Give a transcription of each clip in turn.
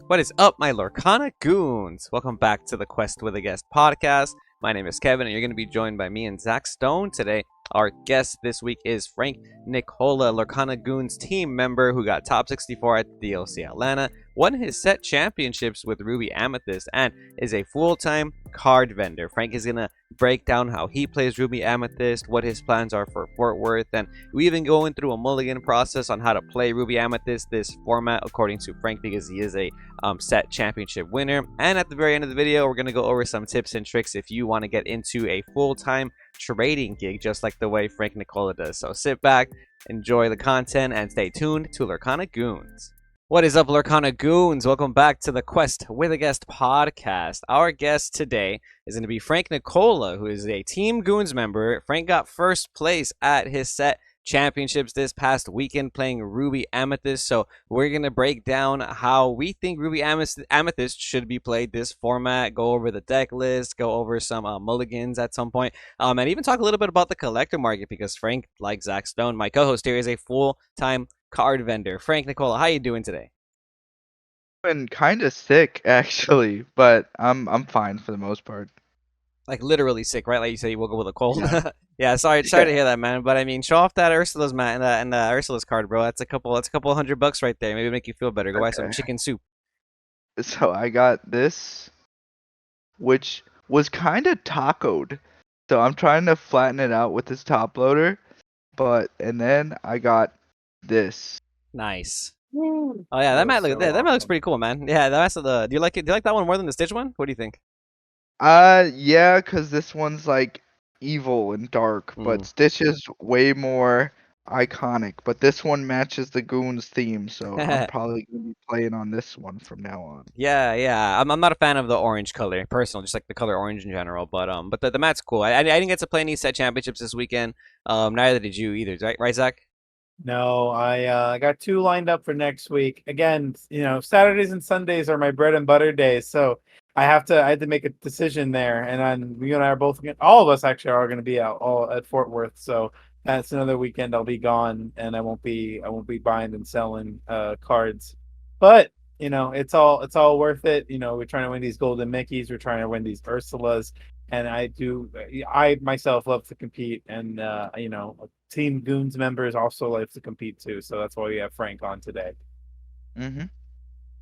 What is up, my Lorcana Goons? Welcome back to the Quest with a Guest podcast. My name is Kevin, and you're going to be joined by me and Zach Stone today. Our guest this week is Frank Nicola, Lorcana Goons team member who got top 64 at the DLC Atlanta, won his set championships with Ruby Amethyst, and is a full-time card vendor. Frank is going to break down how he plays Ruby Amethyst, what his plans are for Fort Worth, and we even going through a Mulligan process on how to play Ruby Amethyst, this format, according to Frank, because he is a set championship winner. And at the very end of the video, we're going to go over some tips and tricks if you want to get into a full-time trading gig, just like the way Frank Nicola does. So sit back, enjoy the content, and stay tuned to Lorcana Goons. What is up, Lorcana Goons? Welcome back to the Quest with a Guest podcast. Our guest today is going to be Frank Nicola, who is a Team Goons member. Frank got first place at his set championships this past weekend playing Ruby Amethyst. So we're going to break down how we think Ruby Amethyst should be played this format, go over the deck list, go over some mulligans at some point, and even talk a little bit about the collector market, because Frank, like Zach Stone, my co-host here, is a full-time card vendor. Frank Nicola, how you doing today? Been kind of sick actually, but I'm fine for the most part. Like literally sick, right? Like you said, you woke up with a cold. Yeah. Yeah, sorry to hear that, man. But I mean, show off that Ursula's man and Ursula's card, bro. That's a couple $100 right there. Maybe make you feel better. Go buy some Okay. chicken soup. So I got this, which was kind of tacoed. So I'm trying to flatten it out with this top loader, and then I got this. Nice. Woo. Oh yeah, that That mat was look so that mat looks awesome. pretty cool, man. Yeah, that's the. Do you like it? Do you like that one more than the Stitch one? What do you think? Yeah, 'cause this one's like evil and dark, but Stitch is way more iconic. But this one matches the Goons theme, so I'm probably gonna be playing on this one from now on. Yeah. I'm not a fan of the orange color, personal, just like the color orange in general. But the mat's cool. I didn't get to play any set championships this weekend. Neither did you either, right, Zach? No, I got two lined up for next week. Again, Saturdays and Sundays are my bread and butter days, so I had to make a decision there. And then you and I are both all of us actually are going to be out all at Fort Worth, so that's another weekend I'll be gone, and I won't be buying and selling cards. But it's all worth it. We're trying to win these golden Mickeys, we're trying to win these Ursulas, and I myself love to compete, and Team Goons members also like to compete too, so that's why we have Frank on today. Mhm.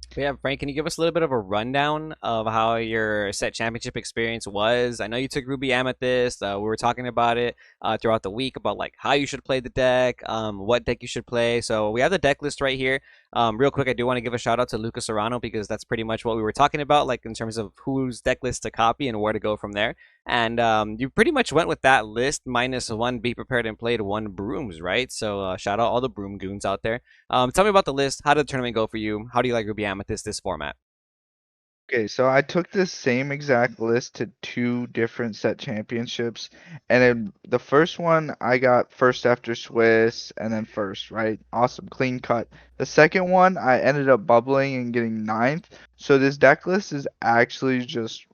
But yeah, Frank, can you give us a little bit of a rundown of how your set championship experience was? I know you took Ruby Amethyst. We were talking about it throughout the week about like how you should play the deck, what deck you should play. So we have the deck list right here. Real quick, I do want to give a shout out to Lucas Serrano, because that's pretty much what we were talking about, like in terms of whose deck list to copy and where to go from there. And you pretty much went with that list minus one Be Prepared and Played one Brooms, right? So shout out all the Broom Goons out there. Tell me about the list. How did the tournament go for you? How do you like Ruby Amethyst this format? Okay, so I took this same exact list to two different set championships, and then the first one I got first after Swiss, and then first, right? Awesome, clean cut. The second one I ended up bubbling and getting ninth. So this deck list is actually just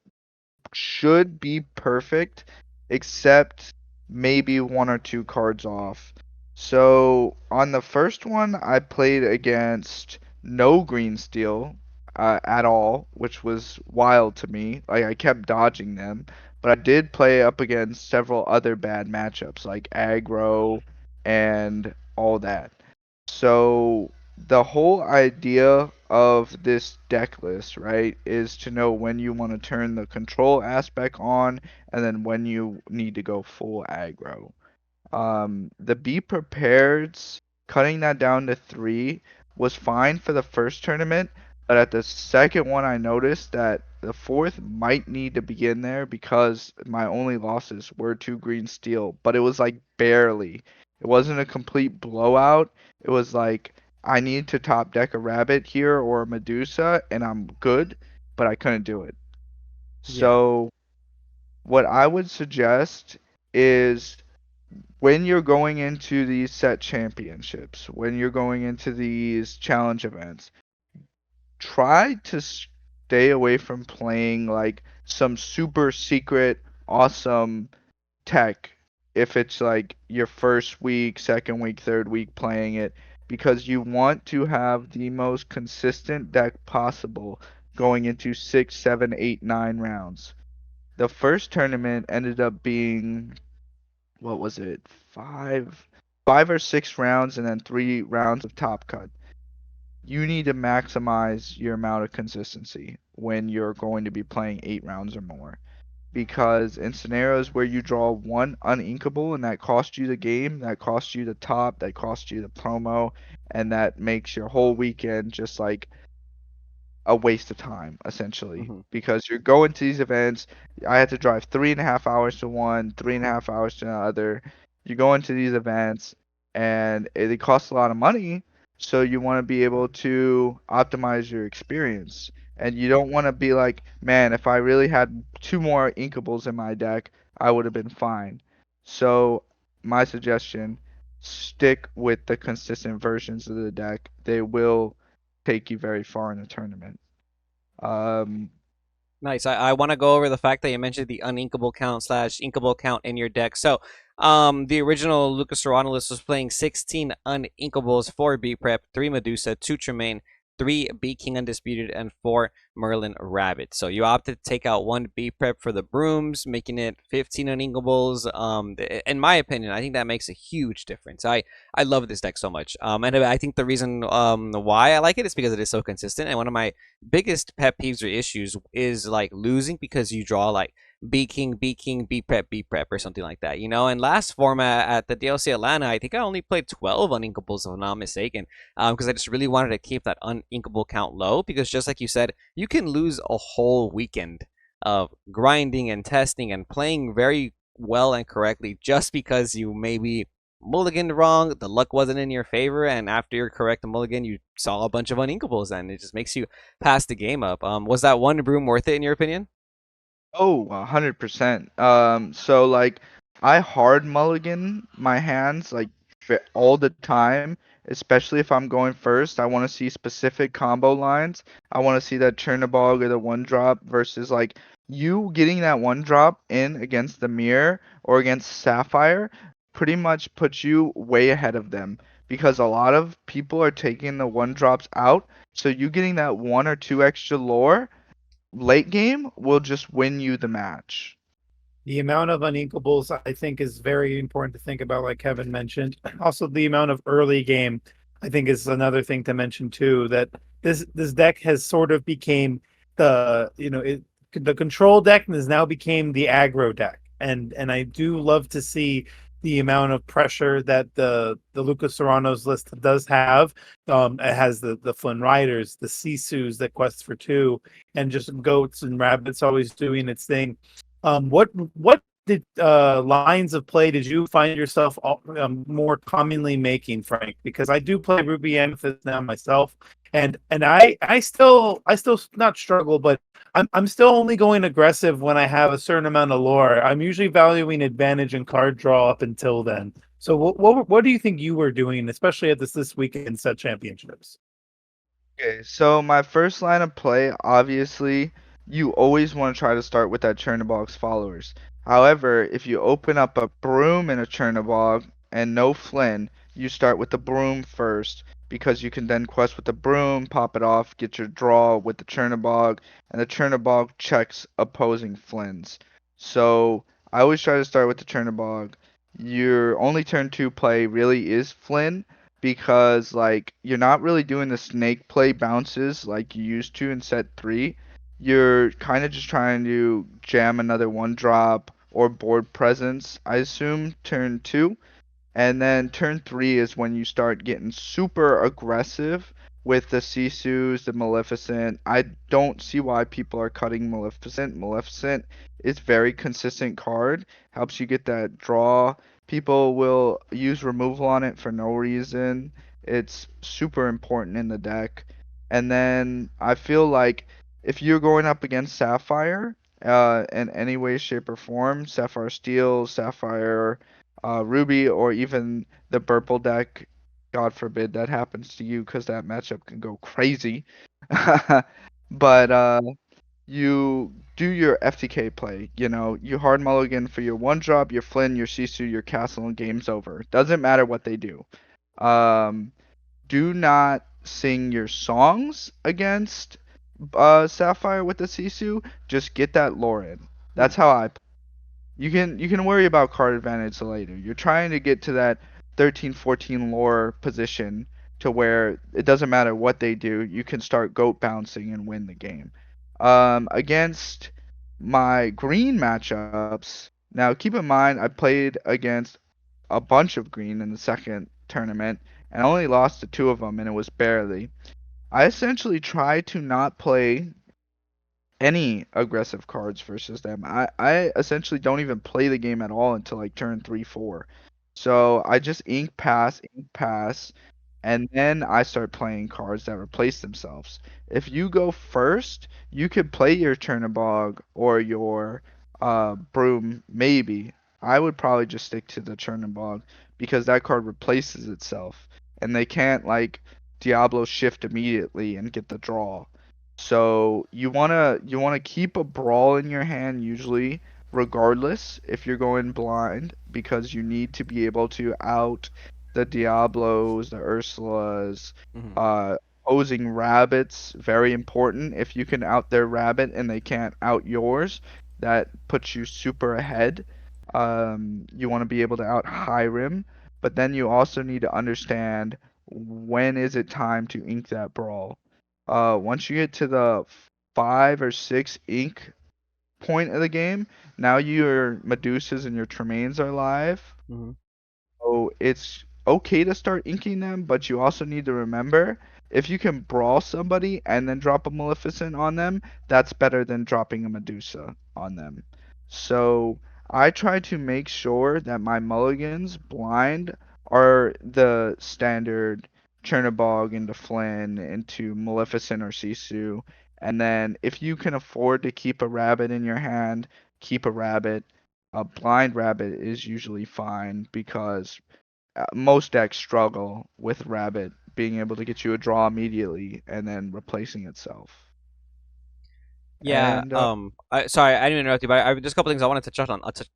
should be perfect, except maybe one or two cards off. So on the first one, I played against no green steel at all, which was wild to me. Like I kept dodging them, but I did play up against several other bad matchups like aggro and all that. So the whole idea of this deck list, right, is to know when you want to turn the control aspect on and then when you need to go full aggro. The be prepareds, cutting that down to three was fine for the first tournament, but at the second one I noticed that the fourth might need to be in there because my only losses were two green steel, but it was like barely. It wasn't a complete blowout. It was like I need to top deck a rabbit here or a Medusa and I'm good, but I couldn't do it. Yeah. So what I would suggest is when you're going into these set championships, when you're going into these challenge events, try to stay away from playing like some super secret, awesome tech if it's like your first week, second week, third week playing it. because you want to have the most consistent deck possible going into 6, 7, 8, 9 rounds. The first tournament ended up being, what was it, five or 6 rounds and then 3 rounds of top cut. You need to maximize your amount of consistency when you're going to be playing 8 rounds or more. Because in scenarios where you draw one uninkable and that costs you the game, that costs you the top, that costs you the promo, and that makes your whole weekend just like a waste of time, essentially. Hmm. Because you're going to these events. I had to drive 3.5 hours to one, 3.5 hours to another. You go into these events, and it costs a lot of money. So you want to be able to optimize your experience. And you don't want to be like, man, if I really had 2 more inkables in my deck, I would have been fine. So my suggestion, stick with the consistent versions of the deck. They will take you very far in a tournament. Um, Nice. I want to go over the fact that you mentioned the uninkable count slash inkable count in your deck. So, the original Lucas Serrano list was playing 16 uninkables, 4 B Prep, 3 Medusa, 2 Tremaine, 3 B King Undisputed, and 4 Merlin Rabbit. So you opted to take out 1 B Prep for the brooms, making it 15 uninkables. In my opinion, I think that makes a huge difference. I love this deck so much. And I think the reason why I like it is because it is so consistent. And one of my biggest pet peeves or issues is like losing because you draw like B King, B King, B Prep, or something like that, you know. And last format at the DLC Atlanta, I think I only played 12 uninkables, if I'm not mistaken, because I just really wanted to keep that uninkable count low. Because just like you said, you can lose a whole weekend of grinding and testing and playing very well and correctly just because you maybe mulliganed wrong, the luck wasn't in your favor, and after your correct mulligan, you saw a bunch of uninkables, and it just makes you pass the game up. Was that one broom worth it in your opinion? oh, 100%. So like I hard mulligan my hands like all the time, especially if I'm going first. I want to see specific combo lines. I want to see that Chernobog or the one drop versus like you getting that one drop in against the mirror or against Sapphire pretty much puts you way ahead of them because a lot of people are taking the one drops out. So you getting that 1 or 2 extra lore late game will just win you the match. The amount of uninkables, I think, is very important to think about, like Kevin mentioned. Also, the amount of early game, I think, is another thing to mention too. That this deck has sort of became the control deck and has now became the aggro deck, and I do love to see the amount of pressure that the Lucas Serrano's list does have. It has the Flynn Riders, the Sisus that quest for 2, and just goats and rabbits always doing its thing. What did lines of play did you find yourself more commonly making, Frank? Because I do play Ruby Amethyst now myself, and I still not struggle, but I'm still only going aggressive when I have a certain amount of lore. I'm usually valuing advantage and card draw up until then. So what do you think you were doing, especially at this weekend set championships? Okay, so my first line of play, obviously, you always want to try to start with that Chernobog's followers. However, if you open up a broom in a Chernobog and no Flynn, you start with the broom first because you can then quest with the broom, pop it off, get your draw with the Chernobog, and the Chernobog checks opposing Flynns. So I always try to start with the Chernobog. Your only turn 2 play really is Flynn because like you're not really doing the snake play bounces like you used to in set 3. You're kind of just trying to jam another one drop or board presence, I assume, turn 2. And then turn 3 is when you start getting super aggressive with the Sisus, the Maleficent. I don't see why people are cutting Maleficent. Maleficent is very consistent card, helps you get that draw. People will use removal on it for no reason. It's super important in the deck. And then I feel like if you're going up against Sapphire, in any way, shape, or form, Sapphire Steel, Sapphire Ruby, or even the Purple deck. God forbid that happens to you because that matchup can go crazy. But you do your FTK play. You know, you hard mulligan for your one drop, your Flynn, your Sisu, your castle, and game's over. Doesn't matter what they do. Um, do not sing your songs against Sapphire with the Sisu. Just get that lore in. Hmm. That's how I. You can worry about card advantage later. You're trying to get to that 13, 14 lore position to where it doesn't matter what they do. You can start goat bouncing and win the game. Against my green matchups. Now, keep in mind, I played against a bunch of green in the second tournament and I only lost to two of them, and it was barely. I essentially tried to not play any aggressive cards versus them. I essentially don't even play the game at all until like turn 3, 4. So I just ink pass, and then I start playing cards that replace themselves. If you go first, you could play your Chernabog or your Broom, maybe. I would probably just stick to the Chernabog because that card replaces itself, and they can't like Diablo shift immediately and get the draw. So you wanna keep a brawl in your hand usually, regardless if you're going blind, because you need to be able to out the Diablos, the Ursulas, Hmm. uh, opposing rabbits. Very important. If you can out their rabbit and they can't out yours, that puts you super ahead. You want to be able to out Hiram, but then you also need to understand when is it time to ink that brawl. Once you get to the 5 or 6 ink point of the game, now your Medusas and your Tremaines are live. Hmm. So it's okay to start inking them, but you also need to remember if you can brawl somebody and then drop a Maleficent on them, that's better than dropping a Medusa on them. So I try to make sure that my mulligans blind are the standard Chernabog into Flynn into Maleficent or Sisu. And then if you can afford to keep a rabbit in your hand, keep a rabbit. A blind rabbit is usually fine because most decks struggle with rabbit being able to get you a draw immediately and then replacing itself. Yeah. And Sorry, I didn't interrupt you, but just a couple things I wanted to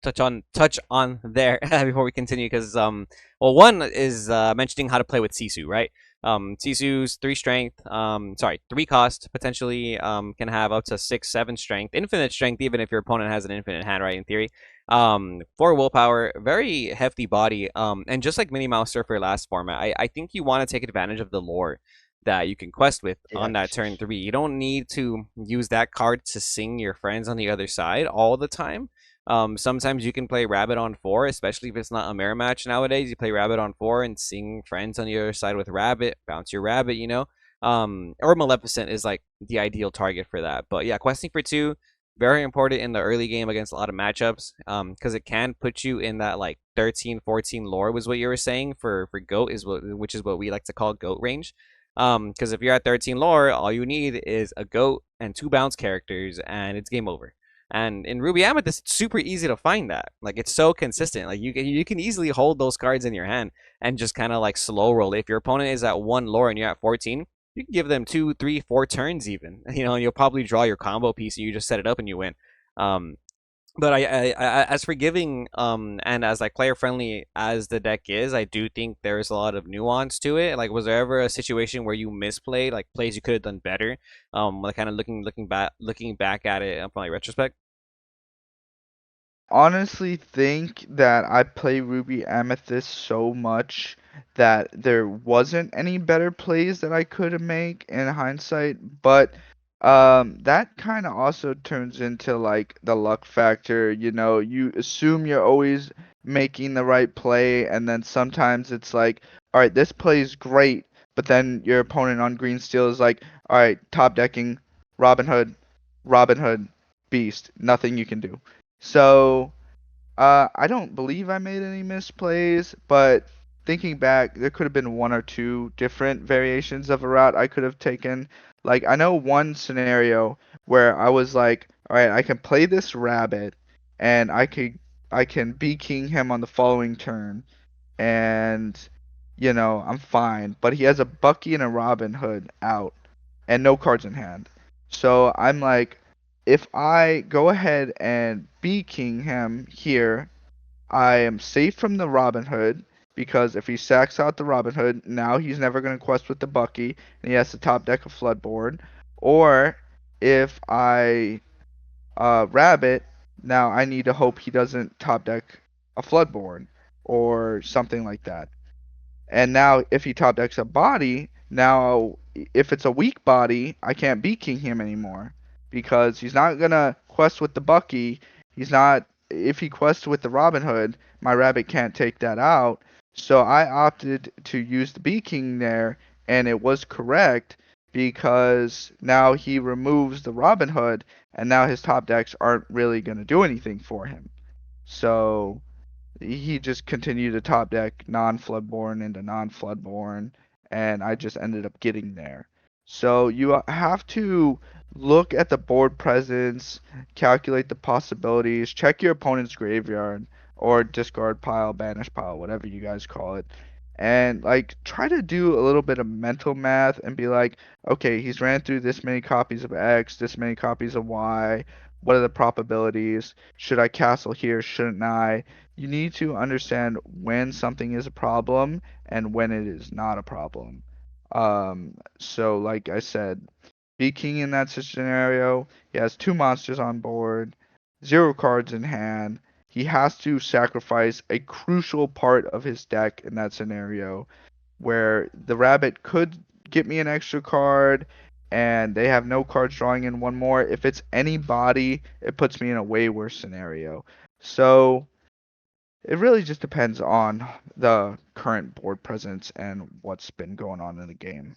touch on. Touch on there before we continue, because well, one is mentioning how to play with Sisu, right? Sisu's 3 strength, sorry, 3 cost, potentially can have up to 6, 7 strength, infinite strength, even if your opponent has an infinite hand, right? In theory, 4 willpower, very hefty body, and just like Minnie Mouse Surfer last format, I think you want to take advantage of the lore that you can quest with on that yes. turn 3. You don't need to use that card to sing your friends on the other side all the time. Sometimes you can play Rabbit on 4, especially if it's not a mirror match nowadays. You play Rabbit on 4 and sing friends on the other side with Rabbit, bounce your Rabbit, you know. Or Maleficent is like the ideal target for that. But yeah, questing for 2, very important in the early game against a lot of matchups, because it can put you in that like 13, 14 lore was what you were saying for goat, is which is what we like to call goat range. Because if you're at 13 lore, all you need is a goat and 2 bounce characters, and it's game over. And in Ruby Amethyst, it's super easy to find that. Like, it's so consistent. Like, you can easily hold those cards in your hand and just kind of like slow roll. If your opponent is at 1 lore and you're at 14, you can give them 2, 3, 4 turns even. You know, and you'll probably draw your combo piece and you just set it up and you win. Um, but as forgiving and as like player friendly as the deck is, I do think there's a lot of nuance to it. Like, was there ever a situation where you misplayed, like plays you could have done better? Like kind of looking back at it from like retrospect. Honestly think that I play Ruby Amethyst so much that there wasn't any better plays that I could have made in hindsight, but that kind of also turns into like the luck factor, you assume you're always making the right play and then sometimes it's like, all right, this play is great, but then your opponent on green steel is like, all right, top decking Robin Hood, Robin Hood, Beast, nothing you can do. So, I don't believe I made any misplays, but thinking back, there could have been one or two different variations of a route I could have taken. Like, I know one scenario where I was like, all right, I can play this rabbit, and I can be king him on the following turn, and I'm fine. But he has a Bucky and a Robin Hood out, and no cards in hand. So I'm like, if I go ahead and be king him here, I am safe from the Robin Hood, because if he sacks out the Robin Hood, now he's never going to quest with the Bucky, and he has to top deck a Floodborn. Or if I Rabbit, now I need to hope he doesn't top deck a Floodborn or something like that. And now if he top decks a body, now if it's a weak body, I can't beat King him anymore because he's not gonna quest with the Bucky. He's not. If he quests with the Robin Hood, my rabbit can't take that out. So I opted to use the B King there, and it was correct because now he removes the Robin Hood, and now his top decks aren't really gonna do anything for him. So he just continued to top deck non-Floodborn into non-Floodborn, and I just ended up getting there. So you have to look at the board presence, calculate the possibilities, check your opponent's graveyard or discard pile, banish pile, whatever you guys call it. And like try to do a little bit of mental math and be like, okay, he's ran through this many copies of X, this many copies of Y. What are the probabilities? Should I castle here? Shouldn't I? You need to understand when something is a problem and when it is not a problem. So like I said, B King in that scenario, he has two monsters on board, zero cards in hand. He has to sacrifice a crucial part of his deck in that scenario where the rabbit could get me an extra card and they have no cards drawing in one more. If it's anybody, it puts me in a way worse scenario. So it really just depends on the current board presence and what's been going on in the game.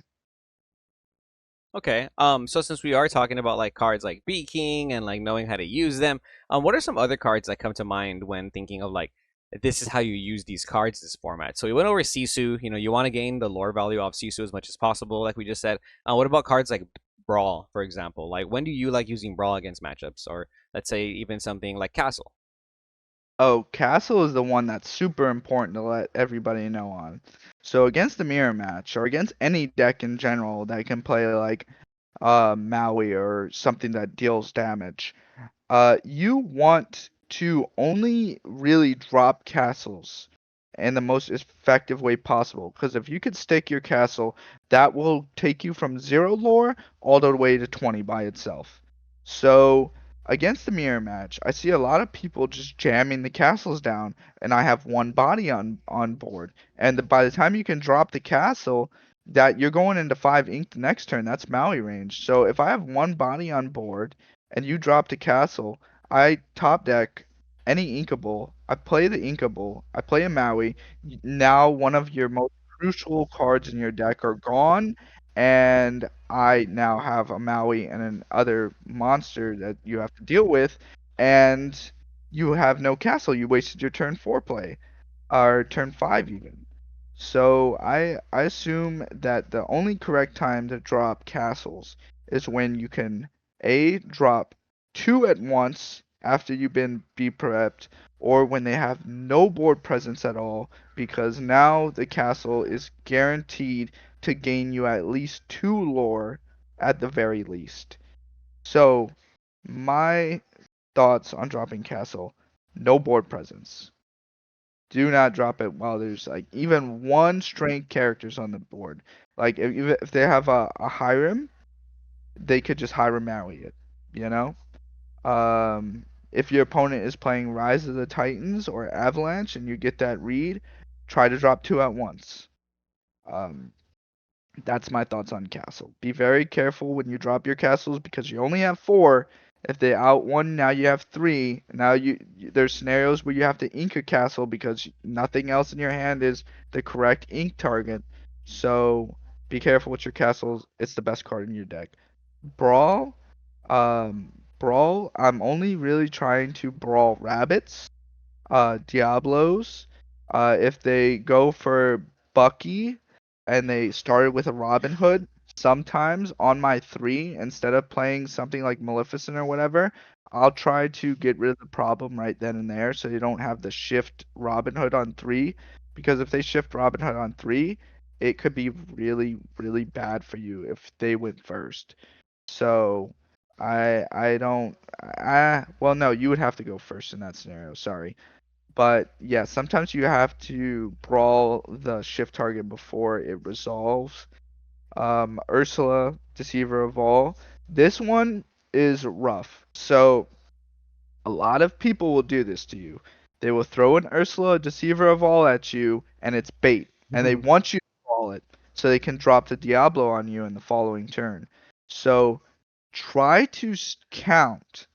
Okay. So since we are talking about like cards like B King and like knowing how to use them, what are some other cards that come to mind when thinking of like this is how you use these cards in this format? So we went over Sisu. You know, you want to gain the lore value of Sisu as much as possible, like we just said. What about cards like Brawl, for example? Like when do you like using Brawl against matchups, or let's say even something like Castle? Oh, Castle is the one that's super important to let everybody know on. So against the mirror match or against any deck in general that can play like Maui or something that deals damage, you want to only really drop castles in the most effective way possible. Because if you could stick your castle, that will take you from 0 lore all the way to 20 by itself. So against the mirror match, I see a lot of people just jamming the castles down, and I have one body on board. And by the time you can drop the castle, that you're going into 5 ink the next turn. That's Maui range. So if I have one body on board and you drop the castle, I top deck any inkable. I play the inkable. I play a Maui. Now one of your most crucial cards in your deck are gone, and I now have a Maui and an other monster that you have to deal with, and you have no castle. You wasted your turn 4 play, or turn 5 even. So I assume that the only correct time to drop castles is when you can A drop two at once after you've been be prepped, or when they have no board presence at all, because now the castle is guaranteed to gain you at least 2 lore at the very least. So my thoughts on dropping castle: no board presence. Do not drop it while there's like even one strength characters on the board. Like if they have a Hiram, they could just Hiram Maui it. You know. If your opponent is playing Rise of the Titans or Avalanche and you get that read, try to drop two at once. Um, that's my thoughts on castle. Be very careful when you drop your castles because you only have four. If they out one, now you have three. Now there's scenarios where you have to ink a castle because nothing else in your hand is the correct ink target. So be careful with your castles. It's the best card in your deck. Brawl, brawl. I'm only really trying to brawl rabbits, Diablos. If they go for Bucky and they started with a Robin Hood, sometimes on my 3, instead of playing something like Maleficent or whatever, I'll try to get rid of the problem right then and there so you don't have the shift Robin Hood on 3. Because if they shift Robin Hood on 3, it could be really, really bad for you if they went first. So I don't I well no, you would have to go first in that scenario, sorry. But yeah, sometimes you have to brawl the shift target before it resolves. Ursula, Deceiver of All. This one is rough. So a lot of people will do this to you. They will throw an Ursula, Deceiver of All at you, and it's bait. And they want you to brawl it so they can drop the Diablo on you in the following turn. So try to count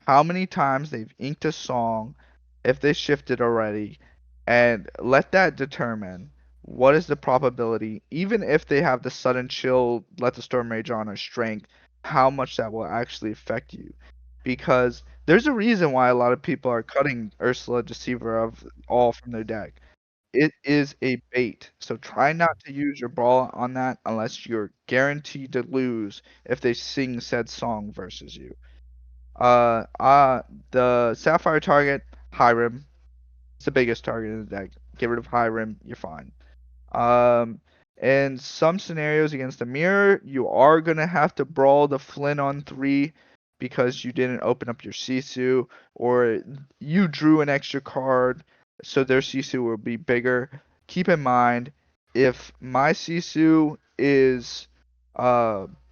how many times they've inked a song, if they shifted already, and let that determine what is the probability, even if they have the sudden chill, let the storm rage on, or strength, how much that will actually affect you. Because there's a reason why a lot of people are cutting Ursula Deceiver of All from their deck. It is a bait, so try not to use your brawl on that unless you're guaranteed to lose if they sing said song versus you. Uh, uh, the Sapphire target, Hiram. It's the biggest target in the deck. Get rid of Hiram, you're fine. Um, in some scenarios against the mirror, you are gonna have to brawl the Flynn on 3 because you didn't open up your Sisu or you drew an extra card, so their Sisu will be bigger. Keep in mind, if my Sisu is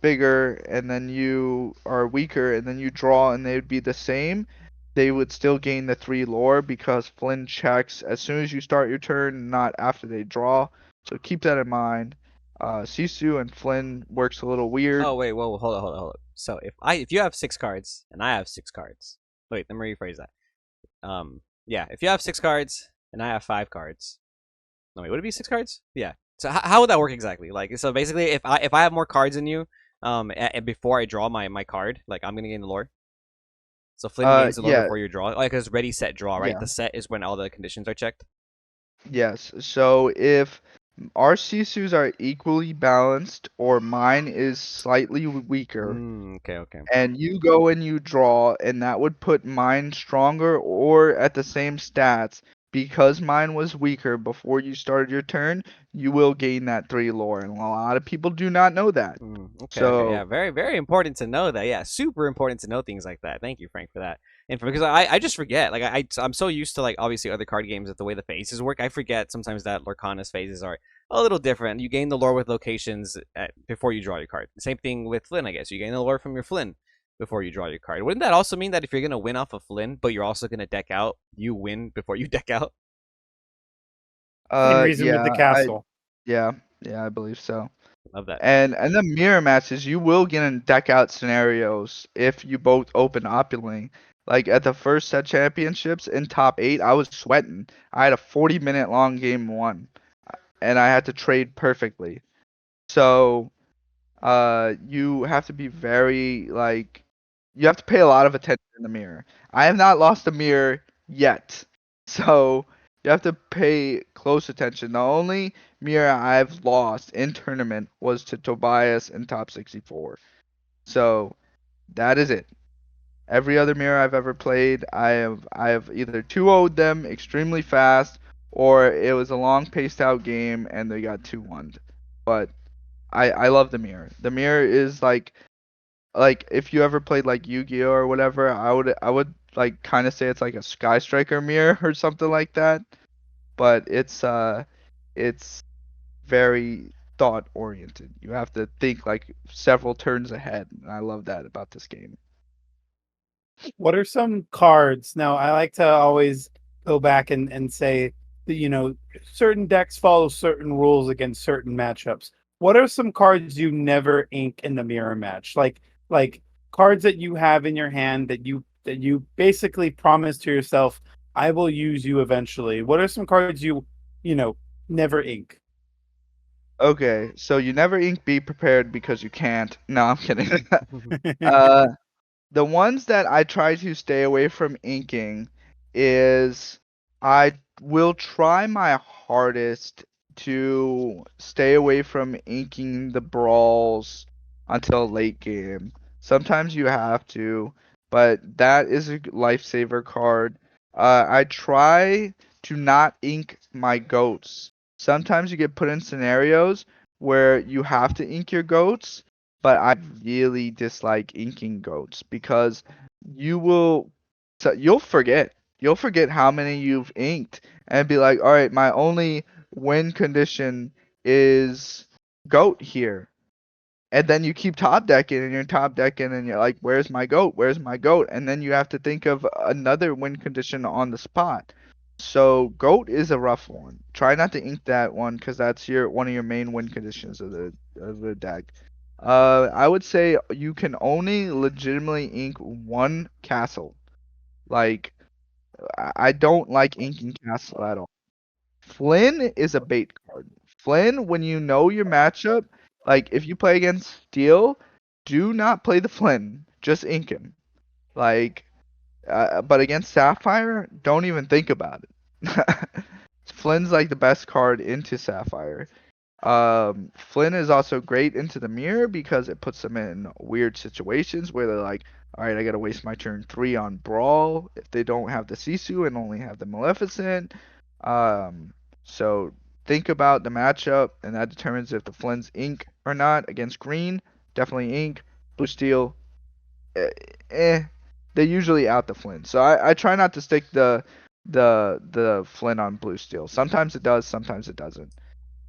bigger and then you are weaker and then you draw and they would be the same, they would still gain the 3 lore because Flynn checks as soon as you start your turn, not after they draw. So keep that in mind. Sisu and Flynn works a little weird. Oh wait, whoa, hold on. So if you have 6 cards and I have 6 cards, wait, let me rephrase that. Yeah, if you have 6 cards and I have 5 cards, no wait, would it be 6 cards? Yeah. So how would that work exactly? Like, so basically, if I have more cards than you, before I draw my card, like I'm gonna gain the lore. So Flynn gains the lore Yeah, before you draw, like it's ready, set, draw, right? yeah, The set is when all the conditions are checked. yes. So if our Sisus are equally balanced or mine is slightly weaker, Okay. and you go and you draw, and that would put mine stronger or at the same stats. Because mine was weaker before you started your turn, you will gain that 3 lore, and a lot of people do not know that. Okay. Yeah, So, very important to know that. Yeah, super important to know things like that. Thank you, Frank, for that. And because I just forget. Like I'm so used to like obviously other card games that the way the phases work. I forget sometimes that Lorcana's phases are a little different. You gain the lore with locations before you draw your card. Same thing with Flynn, I guess. You gain the lore from your Flynn before you draw your card. Wouldn't that also mean that if you're gonna win off of Flynn, but you're also gonna deck out, you win before you deck out? Same reason with the yeah, castle. yeah, yeah, I believe so. Love that. And the mirror matches, you will get in deck out scenarios if you both open opulently. Like at the first set championships in top 8, I was sweating. I had a 40-minute long game 1, and I had to trade perfectly. So, you have to be very like, you have to pay a lot of attention in the mirror. I have not lost a mirror yet, so you have to pay close attention. The only mirror I've lost in tournament was to Tobias in top 64. So that is it. Every other mirror I've ever played, I have either 2-0'd them extremely fast, or it was a long paced out game and they got 2-1'd. But I love the mirror. The mirror is like if you ever played like Yu-Gi-Oh or whatever, I would like kind of say it's like a Sky Striker mirror or something like that. But it's very thought oriented. You have to think like several turns ahead, and I love that about this game. What are some cards? Now, I like to always go back and say that, certain decks follow certain rules against certain matchups. What are some cards you never ink in the mirror match? Like cards that you have in your hand that you basically promise to yourself, I will use you eventually. What are some cards you know, never ink? Okay, so you never ink Be Prepared because you can't. No, I'm kidding. uh The ones that I try to stay away from inking is I will try my hardest to stay away from inking the brawls until late game. Sometimes you have to, but that is a lifesaver card. I try to not ink my goats. Sometimes you get put in scenarios where you have to ink your goats, but I really dislike inking goats because you will, so you'll forget. you'll forget how many you've inked and be like, all right, my only win condition is goat here. And then you keep top decking and you're top decking and you're like, where's my goat? Where's my goat? And then you have to think of another win condition on the spot. So goat is a rough one. Try not to ink that one because that's one of your main win conditions of the deck. I would say you can only legitimately ink one castle. Like I don't like inking castle at all. Flynn is a bait card. Flynn, when you know your matchup, like if you play against Steel, do not play the Flynn. Just ink him. Like, but against Sapphire, don't even think about it. Flynn's like the best card into Sapphire. Flynn is also great into the mirror because it puts them in weird situations where they're like, all right, I gotta waste my turn 3 on Brawl if they don't have the Sisu and only have the Maleficent. Um, so think about the matchup, and that determines if the Flynn's ink or not. Against green, definitely ink. Blue steel, eh, eh. They usually out the Flynn. So I try not to stick the Flynn on blue steel. Sometimes it does, sometimes it doesn't.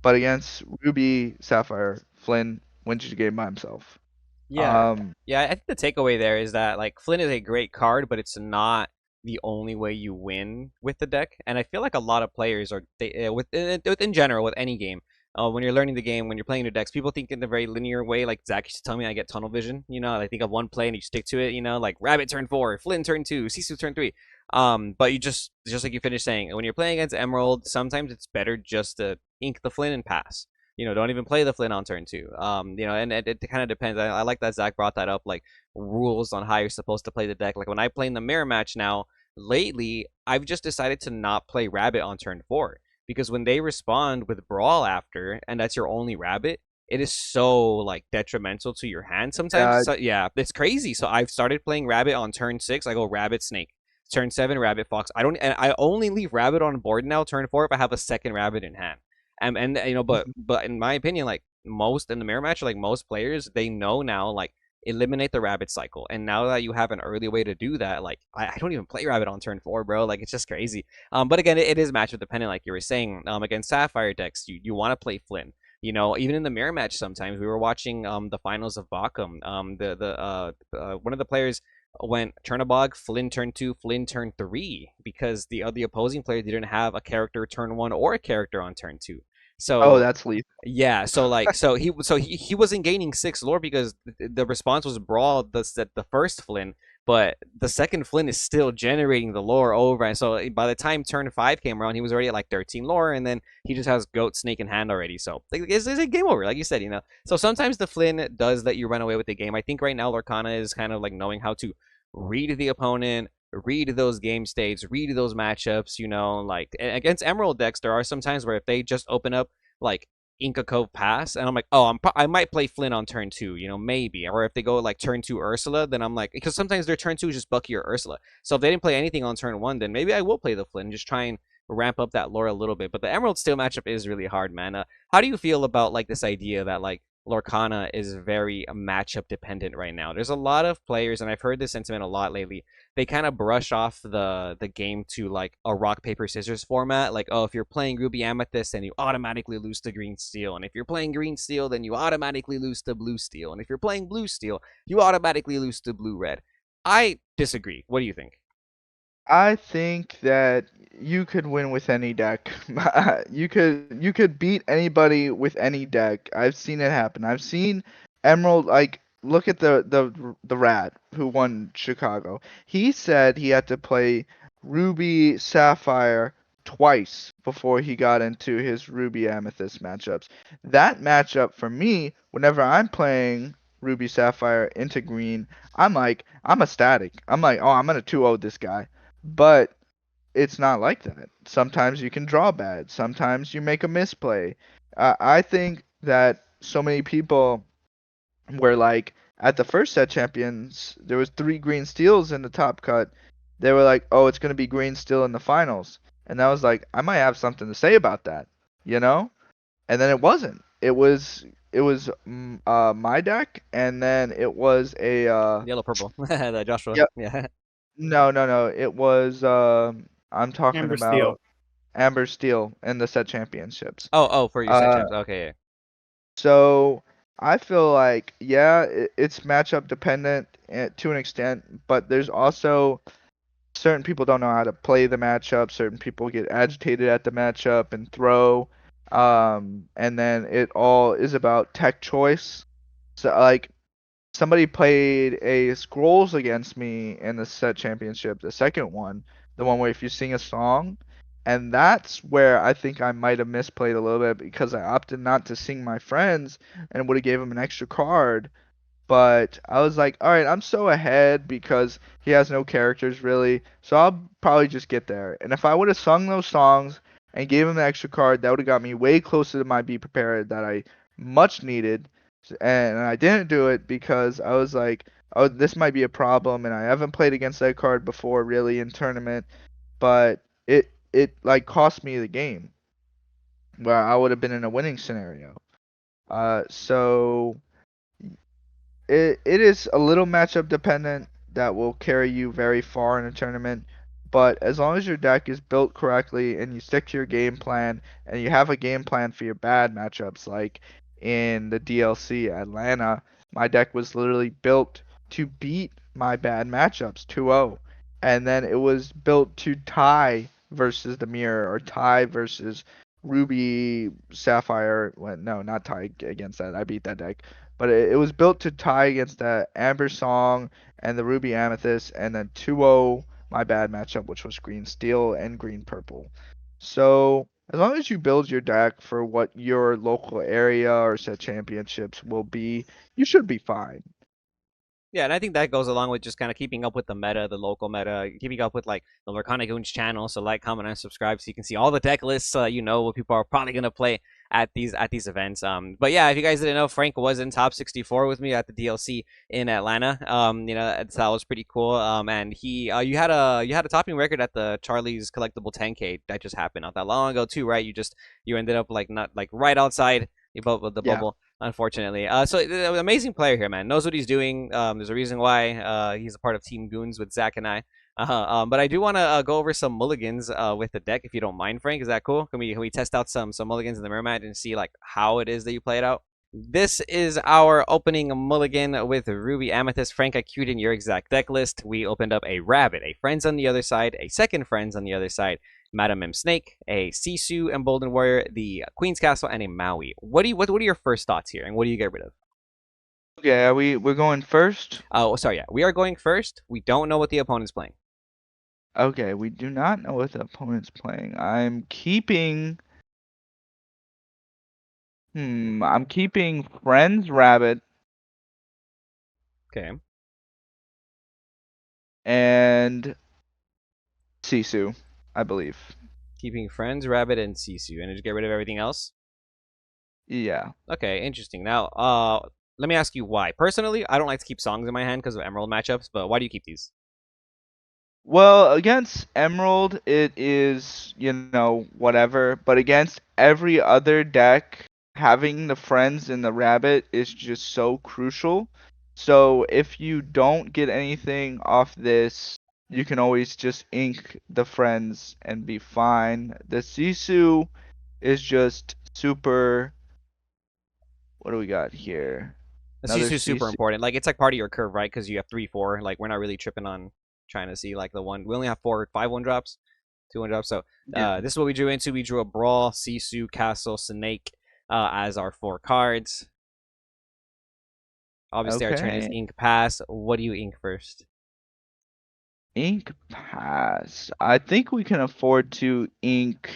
But against Ruby, Sapphire, Flynn wins the game by himself. Yeah, yeah. I think the takeaway there is that like Flynn is a great card, but it's not the only way you win with the deck. And I feel like a lot of players are in general with any game. When you're learning the game, when you're playing your decks, people think in a very linear way. Like Zach used to tell me, I get tunnel vision. You know, I think of one play and you stick to it. You know, like Rabbit turn 4, Flynn turn 2, Sisu turn 3. But you just like you finished saying, when you're playing against Emerald, sometimes it's better just to ink the Flynn and pass. You know, don't even play the Flynn on turn 2. You know, and it kind of depends. I like that Zach brought that up, like rules on how you're supposed to play the deck. Like when I play in the mirror match now, lately, I've just decided to not play Rabbit on turn 4 because when they respond with Brawl after, and that's your only Rabbit, it is so like detrimental to your hand sometimes. Yeah, So yeah, it's crazy. So I've started playing Rabbit on turn 6. I go Rabbit Snake. Turn 7 Rabbit Fox. I only leave Rabbit on board now. Turn 4 if I have a second Rabbit in hand. And you know, but in my opinion, like most in the mirror match, like most players, they know now like eliminate the rabbit cycle. And now that you have an early way to do that, like I don't even play rabbit on turn 4, bro. Like it's just crazy. But again, it is matchup dependent, like you were saying. Against Sapphire decks, you want to play Flynn. You know, even in the mirror match, sometimes we were watching the finals of Bakum. One of the players went Chernobog, Flynn turn 2, Flynn turn 3 because the opposing player didn't have a character turn 1 or a character on turn 2. oh, So that's lethal. yeah, so he wasn't gaining 6 lore because the response was Brawl the first Flynn, but the second Flynn is still generating the lore over, and so by the time turn 5 came around, he was already at like 13 lore, and then he just has Goat, Snake in hand already. So it's a game over, like you said, you know. So sometimes the Flynn does let you run away with the game. I think right now Lorcana is kind of like knowing how to read the opponent, read those game states, read those matchups. You know, like against Emerald decks, there are some times where if they just open up like Inca Cove pass, and I'm like, oh, I might play Flynn on turn 2, you know, maybe. Or if they go like turn 2 Ursula, then I'm like, because sometimes their turn 2 is just Bucky or Ursula. So if they didn't play anything on turn 1, then maybe I will play the Flynn, just try and ramp up that lore a little bit. But the Emerald Steel matchup is really hard, man. How do you feel about like this idea that like Lorcana is very matchup dependent right now? There's a lot of players, and I've heard this sentiment a lot lately. They kind of brush off the game to like a rock paper scissors format. Like, oh, if you're playing Ruby Amethyst, then you automatically lose to green steel, and if you're playing green steel, then you automatically lose to blue steel, and if you're playing blue steel, you automatically lose to blue red. I disagree. What do you think? I think that you could win with any deck. You could beat anybody with any deck. I've seen it happen. I've seen Emerald like look at the rat who won Chicago. He said he had to play Ruby Sapphire twice before he got into his Ruby Amethyst matchups. That matchup for me, whenever I'm playing Ruby Sapphire into green, I'm ecstatic. I'm like, oh, I'm gonna 2-0 this guy. But it's not like that. Sometimes you can draw bad. Sometimes you make a misplay. I think that so many people were like at the first set champions, there was 3 green steals in the top cut. They were like, "Oh, it's gonna be green steel in the finals," and I was like, I might have something to say about that, you know? And then it wasn't. It was my deck, and then it was a Yellow purple, the Joshua. yeah, Yeah. No. It was I'm talking Amber Steel. about Amber Steel in the set championships. Oh, for your set Uh, champs. Okay, yeah. so I feel like yeah, it's matchup dependent to an extent, but there's also certain people don't know how to play the matchup. Certain people get agitated at the matchup and throw. And then it all is about tech choice. So like somebody played a scrolls against me in the set championship, the second one, the one where if you sing a song, and that's where I think I might have misplayed a little bit because I opted not to sing my friends and would have gave him an extra card. But I was like, all right, I'm so ahead because he has no characters really, so I'll probably just get there. And if I would have sung those songs and gave him the extra card, that would have got me way closer to my be prepared that I much needed. And I didn't do it because I was like, oh, this might be a problem, and I haven't played against that card before really in tournament, but it like cost me the game where I would have been in a winning scenario. So it is a little matchup dependent that will carry you very far in a tournament. But as long as your deck is built correctly and you stick to your game plan and you have a game plan for your bad matchups, like in the DLC Atlanta, my deck was literally built to beat my bad matchups 2-0. And then it was built to tie versus the mirror or tie versus Ruby Sapphire. Well, no, not tie against that. I beat that deck, but it was built to tie against the Amber Song and the Ruby Amethyst, and then 2-0 my bad matchup, which was Green Steel and Green Purple. So as long as you build your deck for what your local area or set championships will be, you should be fine. Yeah, and I think that goes along with just kind of keeping up with the meta, the local meta, keeping up with like the Lorcana Goons channel. So like, comment, and subscribe so you can see all the deck lists. So that you know what people are probably gonna play at these events. But yeah, if you guys didn't know, Frank was in top 64 with me at the DLC in Atlanta. That was pretty cool. And he you had a topping record at the Charlie's collectible 10K that just happened not that long ago too, right? You ended up like not like right outside the Yeah. bubble, unfortunately. So amazing player here, man. Knows what he's doing. There's a reason why he's a part of Team Goons with Zach and I. But I do want to go over some mulligans with the deck, if you don't mind, Frank. Is that cool? Can we test out some mulligans in the mirror match and see like how it is that you play it out? This is our opening mulligan with Ruby Amethyst. Frank, I queued in your exact deck list. We opened up a Rabbit, a Friends on the other side, a second Friends on the other side, Madam M Snake, a Sisu Emboldened Warrior, the Queen's Castle, and a Maui. What are your first thoughts here, and what do you get rid of? Okay, we're going first? Oh, sorry, yeah. We are going first. We don't know what the opponent's playing. Okay, we do not know what the opponent's playing. I'm keeping Friends Rabbit Okay. and Sisu, I believe. Keeping Friends, Rabbit, and Sisu, and just get rid of everything else? Yeah. Okay, interesting. Now, let me ask you why. Personally, I don't like to keep songs in my hand because of Emerald matchups, but why do you keep these? Well, against Emerald, it is, whatever. But against every other deck, having the Friends and the Rabbit is just so crucial. So if you don't get anything off this, you can always just ink the Friends and be fine. The Sisu is just super. What do we got here? The Another Sisu's super Sisu. important. Like, it's like part of your curve, right? Because you have 3, 4. Like, we're not really tripping on trying to see, like, the one. We only have 4, 5 1 drops, 2 1 drops. So, Yeah. this is what we drew into. We drew a Brawl, Sisu, Castle, Snake as our 4 cards. Obviously, our turn is Okay. Ink Pass. What do you ink first? Ink Pass. I think we can afford to ink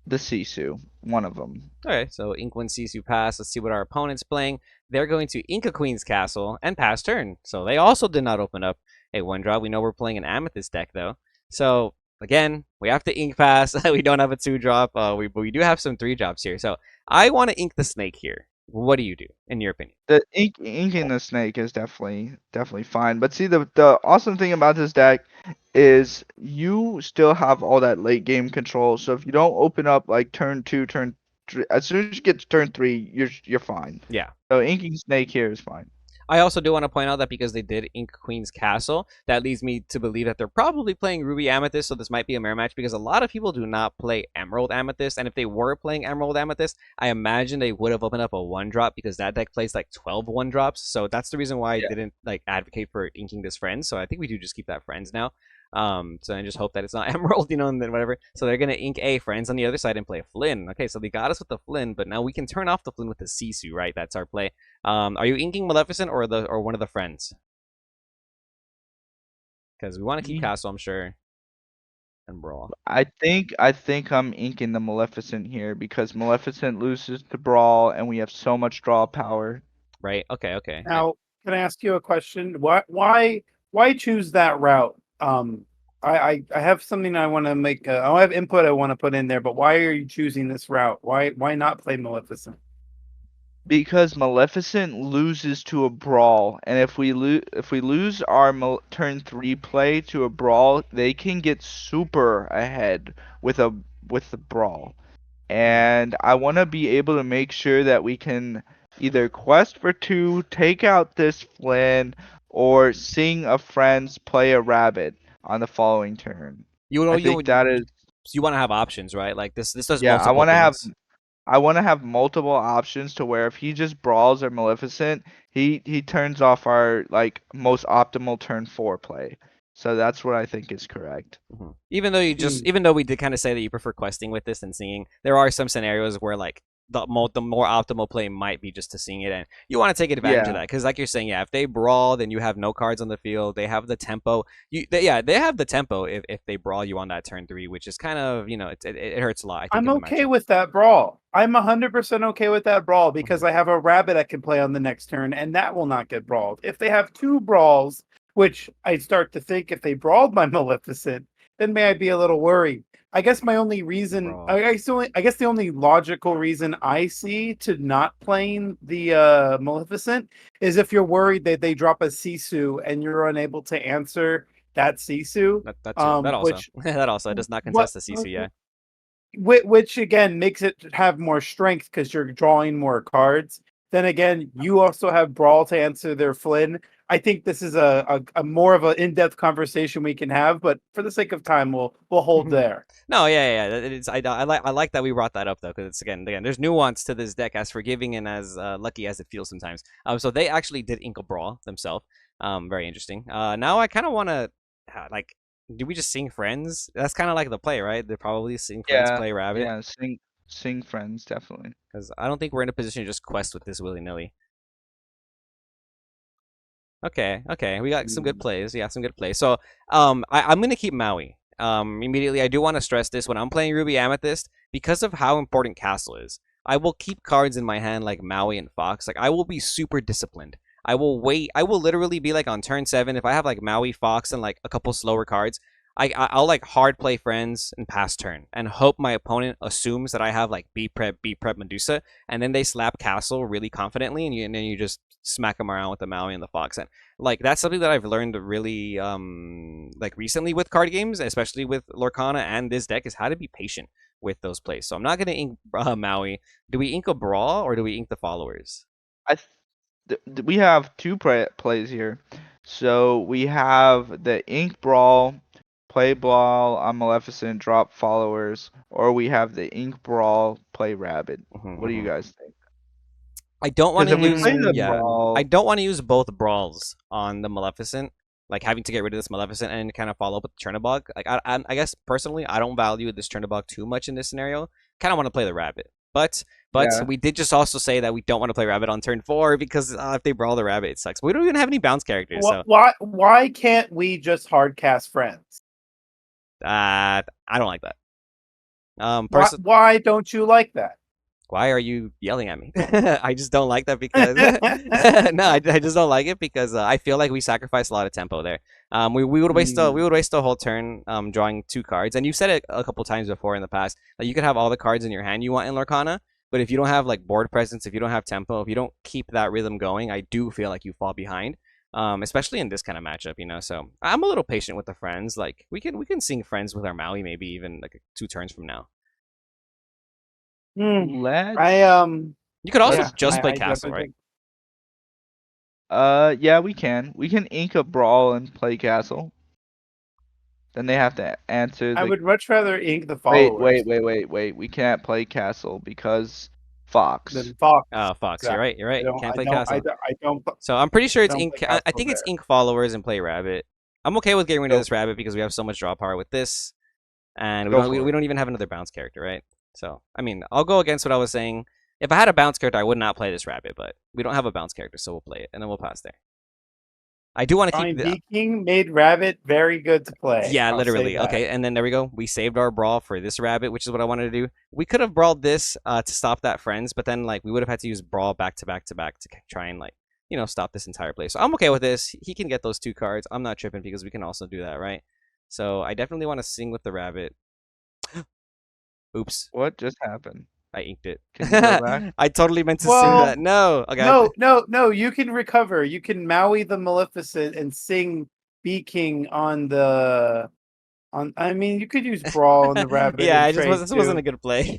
the Sisu, one of them. Okay, so Ink 1 Sisu pass. Let's see what our opponent's playing. They're going to ink a Queen's Castle and pass turn. So they also did not open up a 1 drop. We know we're playing an Amethyst deck, though. So, again, we have to ink pass. We don't have a 2 drop. But we do have some 3 drops here. So I want to ink the Snake here. What do you do, in your opinion? The inking the snake is definitely fine. But see, the awesome thing about this deck is you still have all that late game control. So if you don't open up like turn 2, turn 3, as soon as you get to turn 3, you're fine. Yeah. So inking snake here is fine. I also do want to point out that because they did ink Queen's Castle, that leads me to believe that they're probably playing Ruby Amethyst, so this might be a mirror match because a lot of people do not play Emerald Amethyst, and if they were playing Emerald Amethyst, I imagine they would have opened up a 1-drop because that deck plays like 12 1-drops, so that's the reason why I didn't like advocate for inking this Friends, so I think we do just keep that Friends now. So I just hope that it's not Emerald, and then whatever. So they're gonna ink a Friends on the other side and play a Flynn. Okay, so they got us with the Flynn, but now we can turn off the Flynn with the Sisu, right? That's our play. Are you inking Maleficent or one of the Friends? Because we want to keep Castle, I'm sure, and Brawl. I think I'm inking the Maleficent here because Maleficent loses to Brawl, and we have so much draw power. Right. Okay. Now, can I ask you a question? Why choose that route? I have something I want to make. I have input I want to put in there, but why are you choosing this route? Why not play Maleficent? Because Maleficent loses to a Brawl, and if we lose our turn 3 play to a Brawl, they can get super ahead with the Brawl. And I want to be able to make sure that we can either quest for 2, take out this Flynn, or sing a Friends, play a Rabbit on the following turn. I think that is. You want to have options, right? Like this does Yeah, multiple things. I want to have multiple options to where if he just Brawls or Maleficent, he turns off our like most optimal turn 4 play. So that's what I think is correct. Mm-hmm. Even though we did kind of say that you prefer questing with this than singing, there are some scenarios where like the more optimal play might be just to sing it, and you want to take advantage of that because, like you're saying, if they brawl, then you have no cards on the field. They have the tempo. They have the tempo if they brawl you on that turn 3, which is kind of it hurts a lot. I'm okay with that brawl. I'm 100% okay with that brawl because I have a Rabbit I can play on the next turn, and that will not get brawled. If they have 2 brawls, which I start to think if they brawled my Maleficent, then may I be a little worried. I guess my only reason, I guess the only logical reason I see to not playing the Maleficent is if you're worried that they drop a Sisu and you're unable to answer that Sisu. That also that also does not contest the Sisu, yeah. Which again makes it have more strength because you're drawing more cards. Then again, you also have Brawl to answer their Flynn. I think this is a more of an in-depth conversation we can have, but for the sake of time, we'll hold there. No, yeah. It's I like that we brought that up though, because it's again, there's nuance to this deck, as forgiving and as lucky as it feels sometimes. So they actually did ink a Brawl themselves. Very interesting. Now I kind of want to like. Do we just sing Friends? That's kind of like the play, right? They probably sing Friends, play Rabbit. Yeah, sing Friends, definitely. Because I don't think we're in a position to just quest with this willy-nilly. Okay, we got some good plays. Yeah, some good plays. So, I'm gonna keep Maui. Immediately, I do want to stress this when I'm playing Ruby Amethyst because of how important Castle is. I will keep cards in my hand like Maui and Fox. Like I will be super disciplined. I will wait. I will literally be like on turn 7 if I have like Maui, Fox, and like a couple slower cards. I'll like hard play Friends and pass turn and hope my opponent assumes that I have like B prep Medusa, and then they slap Castle really confidently, and then you just smack them around with the Maui and the Fox. And like that's something that I've learned really like recently with card games, especially with Lorcana and this deck, is how to be patient with those plays. So I'm not gonna ink Maui. Do we ink a Brawl or do we ink the followers? We have 2 plays here. So we have the ink Brawl, play Brawl on Maleficent, drop followers, or we have the ink Brawl, play Rabbit. What do you guys think? I don't want to use Brawl, I don't want to use both Brawls on the Maleficent, like having to get rid of this Maleficent and kind of follow up with the Chernobog. Like I guess personally I don't value this Chernobog too much in this scenario. Kind of want to play the Rabbit. But we did just also say that we don't want to play Rabbit on turn 4 because if they brawl the Rabbit, it sucks. We don't even have any bounce characters. So why can't we just hard cast Friends? I don't like that. Why don't you like that? Why are you yelling at me? I just don't like that because no, I just don't like it because I feel like we sacrificed a lot of tempo there. We would waste a whole turn drawing 2 cards, and you've said it a couple times before in the past that you could have all the cards in your hand you want in Lorcana, but if you don't have like board presence, if you don't have tempo, if you don't keep that rhythm going, I do feel like you fall behind. Especially in this kind of matchup, So I'm a little patient with the Friends. Like we can sing Friends with our Maui maybe even like 2 turns from now. Let's. You could also just play Castle, right? Yeah, we can. We can ink a brawl and play castle. Then they have to answer I the. would much rather ink the Wait, followers wait. We can't play castle because Fox. than Fox. Oh, Fox, you're Exactly. right. You're right. Can't play I castle. don't, I don't, So I'm pretty sure I it's don't play ink. I Castle think it's there. ink followers and play rabbit. I'm okay with getting rid of Go, this rabbit because we have so much draw power with this, and go for we it. don't even have another bounce character, right? So I mean, I'll go against what I was saying. If I had a bounce character, I would not play this rabbit, but we don't have a bounce character, so we'll play it, and then we'll pass there. I do want to I keep mean, the. King made Rabbit very good to play. Yeah, I'll say literally. that. Okay, and then there we go. We saved our brawl for this rabbit, which is what I wanted to do. We could have brawled this to stop that friends, but then like we would have had to use brawl back to back to back to try and like stop this entire play. So I'm okay with this. He can get those 2 cards. I'm not tripping because we can also do that, right? So I definitely want to sing with the rabbit. Oops, What just happened? I inked it. Can you go back? I totally meant to sing Well, that. No, okay. No. You can recover. You can Maui the Maleficent and sing Bee King on the. I mean, you could use Brawl on the Rabbit Yeah, and it just trade was. This wasn't too. a good play.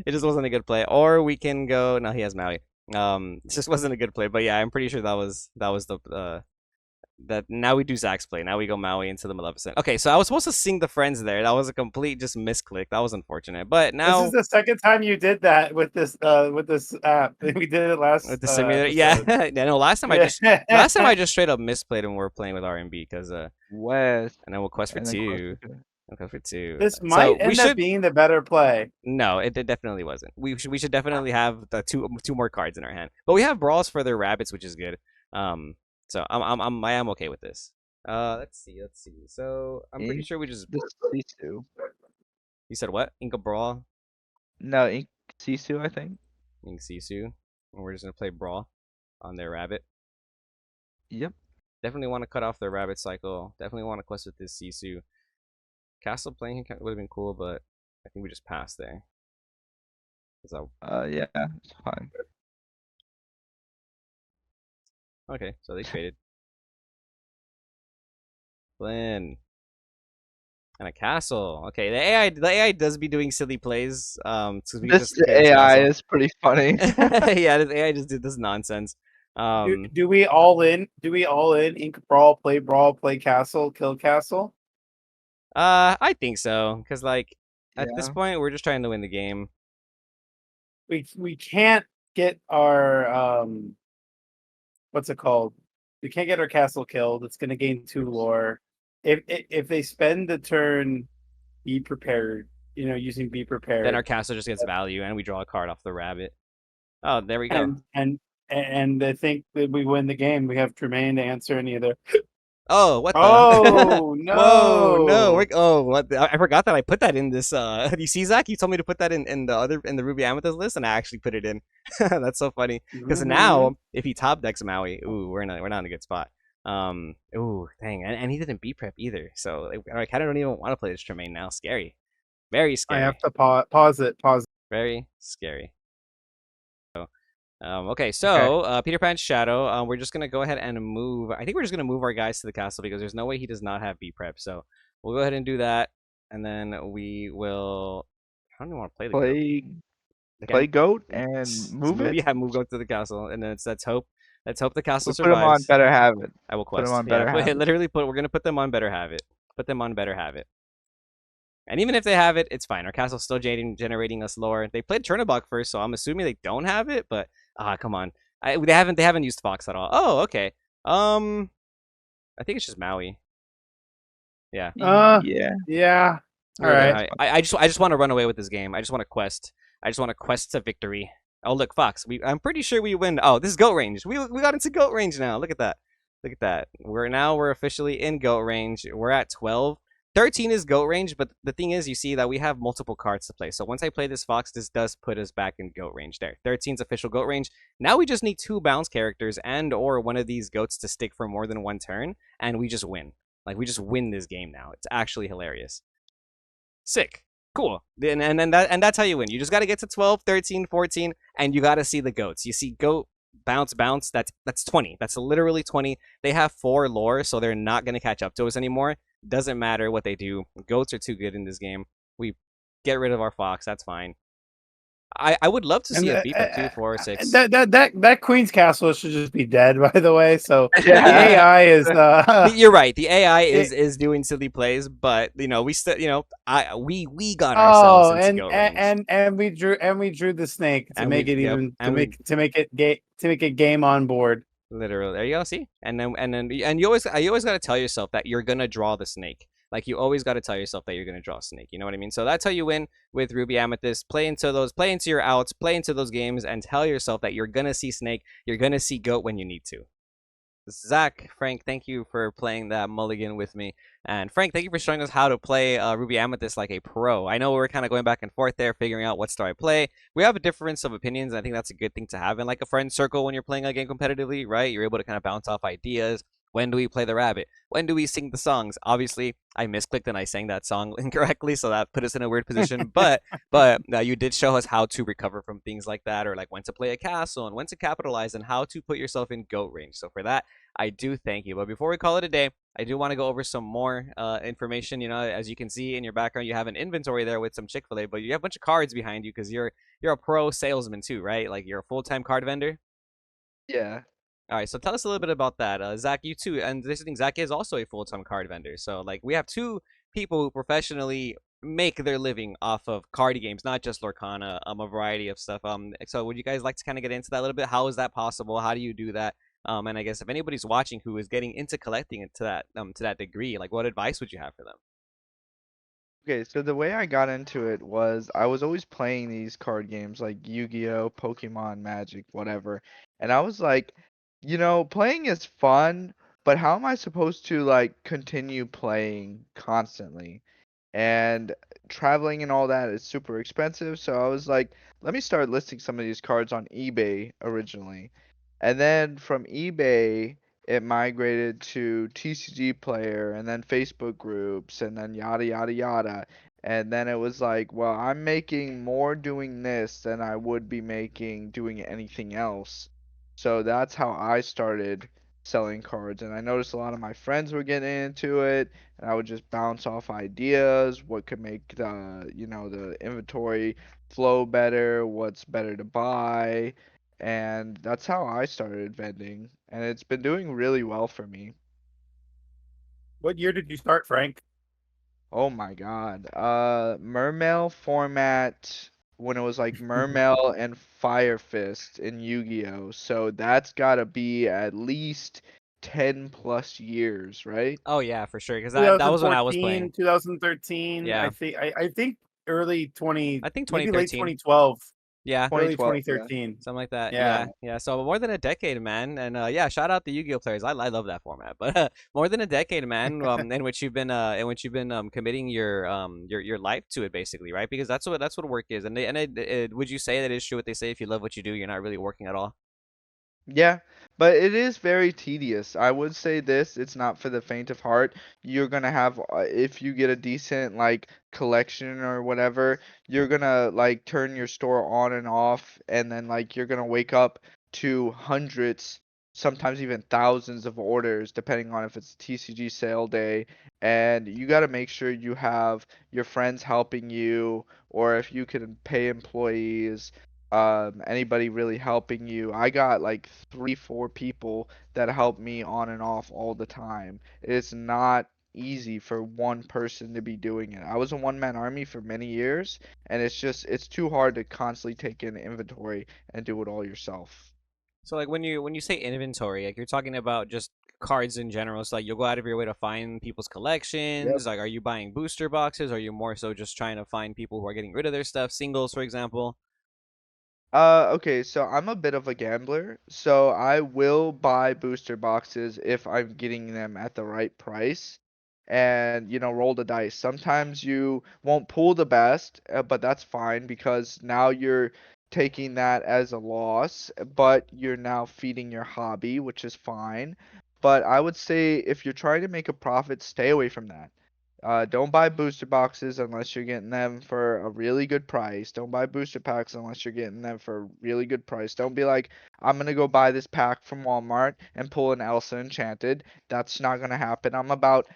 It just wasn't a good play. Or we can go. No, he has Maui. This just wasn't a good play. But yeah, I'm pretty sure that was the that. Now we do Zach's play. Now we go Maui into the Maleficent. Okay, so I was supposed to sing the friends there. That was a complete just misclick. That was unfortunate. But This now is the second time you did that with this app. We did it last with the simulator, yeah, yeah. No, last time I just straight up misplayed when we were playing with R&B because West. and then we'll quest for And then 2. question. We'll quest for 2. This So might we end up should. being the better play. No, it definitely wasn't. We should definitely have the two more cards in our hand. But we have brawls for their rabbits, which is good. So I am okay with this. Let's see. So I'm pretty sure we just. The Sisu. You said what? Inca brawl, No, ink Sisu, I think. Ink Sisu, and we're just gonna play brawl on their rabbit. Yep. Definitely want to cut off their rabbit cycle. Definitely want to quest with this Sisu. Castle playing would have been cool, but I think we just passed there. Yeah, it's fine. Okay, so they traded. Flynn. And a castle. Okay, the AI does be doing silly plays. So we This just get its AI castle. is pretty funny. Yeah, this AI just did this nonsense. Do we all in? Do we all in? Ink Brawl, play Castle, kill Castle. I think so, because like at this Yeah. point we're just trying to win the game. We can't get our what's it called? We can't get our castle killed. It's gonna gain 2 lore. If they spend the turn, be prepared. Using be prepared. Then our castle just gets value, and we draw a card off the rabbit. Oh, there we go. And I think that we win the game. We have Tremaine to answer any of the. Oh, what the? Oh no! Whoa, no! Oh, what? I forgot that I put that in this. You see, Zach, you told me to put that in the Ruby Amethyst list, and I actually put it in. That's so funny. Because now, if he top decks Maui, ooh, we're not in a good spot. Ooh, dang, and he didn't beat prep either. So I kind of don't even want to play this Tremaine now. Scary, very scary. I have to pause it. Very scary. Okay, so Okay. Peter Pan's Shadow. We're just gonna go ahead and move. I think we're just gonna move our guys to the castle because there's no way he does not have B prep. So we'll go ahead and do that, and then we will. I don't even want to play the goat. Play goat and move it. Yeah, move goat to the castle, and then let's hope. Let's hope the castle We put him on survives. better have it. I will Put quest. him on better have it. Literally put. We're gonna put them on better have it. Put them on better have it. And even if they have it, it's fine. Our castle's still generating us lore. They played Chernobog first, so I'm assuming they don't have it. But come on, they haven't used Fox at all. Oh, okay. I think it's just Maui. Yeah. Yeah. All right. I just want to run away with this game. I just want to quest. I just want to quest to victory. Oh look, Fox. I'm pretty sure we win. Oh, this is goat range. We got into goat range now. Look at that. Look at that. We're officially in goat range. We're at 12. 13 is goat range, but the thing is, you see that we have multiple cards to play. So once I play this Fox, this does put us back in goat range there. 13's official goat range. Now we just need 2 bounce characters and or one of these goats to stick for more than 1 turn, and we just win. Like, we just win this game now. It's actually hilarious. Sick. Cool. And that's how you win. You just got to get to 12, 13, 14, and you got to see the goats. You see goat, bounce, that's 20. That's literally 20. They have 4 lore, so they're not going to catch up to us anymore. Doesn't matter what they do. Goats are too good in this game. We get rid of our Fox. That's fine. I would love to And see a beef at 2, 4, 6. that Queen's Castle should just be dead, by the way. So the Yeah. AI is You're right. The AI it, is doing silly plays, but we still we got ourselves oh, into go range, and we drew the snake to and make we it yep, even and we to make it game on board. literally there you go. See, and you always got to tell yourself that you're gonna draw the snake. Like you always got to tell yourself that you're gonna draw a snake. You know what I mean? So that's how you win with Ruby Amethyst. Play into your outs, play into those games, and tell yourself that you're gonna see snake. You're gonna see goat when you need to. Zach, Frank, thank you for playing that mulligan with me. And Frank, thank you for showing us how to play Ruby Amethyst like a pro. I know we're kind of going back and forth there, figuring out what star I play. We have a difference of opinions, and I think that's a good thing to have in like a friend circle when you're playing a game competitively, right? You're able to kind of bounce off ideas. When do we play the rabbit? When do we sing the songs? Obviously, I misclicked and I sang that song incorrectly, so that put us in a weird position. But you did show us how to recover from things like that, or like when to play a castle and when to capitalize and how to put yourself in goat range. So for that, I do thank you. But before we call it a day, I do want to go over some more information. As you can see in your background, you have an inventory there with some Chick-fil-A, but you have a bunch of cards behind you because you're a pro salesman too, right? Like you're a full-time card vendor. Yeah. All right, so tell us a little bit about that, Zach. You too, and this thing, Zach is also a full-time card vendor. So like we have two people who professionally make their living off of card games, not just Lorcana, a variety of stuff. So would you guys like to kind of get into that a little bit? How is that possible? How do you do that? And I guess if anybody's watching who is getting into collecting it to that degree, like what advice would you have for them? Okay, so the way I got into it was I was always playing these card games like Yu-Gi-Oh, Pokemon, Magic, whatever. And I was like, playing is fun, but how am I supposed to like continue playing constantly? And traveling and all that is super expensive, so I was like, let me start listing some of these cards on eBay originally. And then from eBay, it migrated to TCG Player and then Facebook groups and then yada yada yada. And then it was like, well, I'm making more doing this than I would be making doing anything else. So that's how I started selling cards. And I noticed a lot of my friends were getting into it, and I would just bounce off ideas, what could make the inventory flow better, what's better to buy, and that's how I started vending, and it's been doing really well for me. What year did you start, Frank? Oh my God. Mermail format when it was like Mermail and Fire Fist in Yu-Gi-Oh! So that's gotta be at least 10 plus years, right? Oh yeah, for sure, because that was when I was 2014, playing. 2013. Yeah, I think early 20, I think maybe late 2013. 2012, Yeah, early 2012, yeah. 2013. something like that. Yeah. Yeah. So more than a decade, man. And yeah, shout out the Yu-Gi-Oh players. I love that format. But more than a decade, man. In which you've been committing your life to it, basically, right? Because that's what work is. Would you say that is true? What they say, if you love what you do, you're not really working at all. Yeah, but it is very tedious. I would say this, it's not for the faint of heart. You're gonna have, if you get a decent like collection or whatever, you're gonna like turn your store on and off, and then like you're gonna wake up to hundreds, sometimes even thousands of orders, depending on if it's a TCG sale day. And you gotta make sure you have your friends helping you, or if you can pay employees, anybody really helping you. I got like 3, 4 people that help me on and off all the time. It's not easy for one person to be doing it. I was a one-man army for many years, and it's too hard to constantly take in inventory and do it all yourself. So like when you say inventory, like you're talking about just cards in general. So like you'll go out of your way to find people's Yep. collections. Like, are you buying booster boxes? Are you more so just trying to find people who are getting rid of their stuff, singles, for example? Okay, so I'm a bit of a gambler, so I will buy booster boxes if I'm getting them at the right price and, roll the dice. Sometimes you won't pull the best, but that's fine because now you're taking that as a loss, but you're now feeding your hobby, which is fine. But I would say if you're trying to make a profit, stay away from that. Don't buy booster boxes unless you're getting them for a really good price. Don't buy booster packs unless you're getting them for a really good price. Don't be like, I'm gonna go buy this pack from Walmart and pull an Elsa Enchanted. That's not gonna happen. I'm about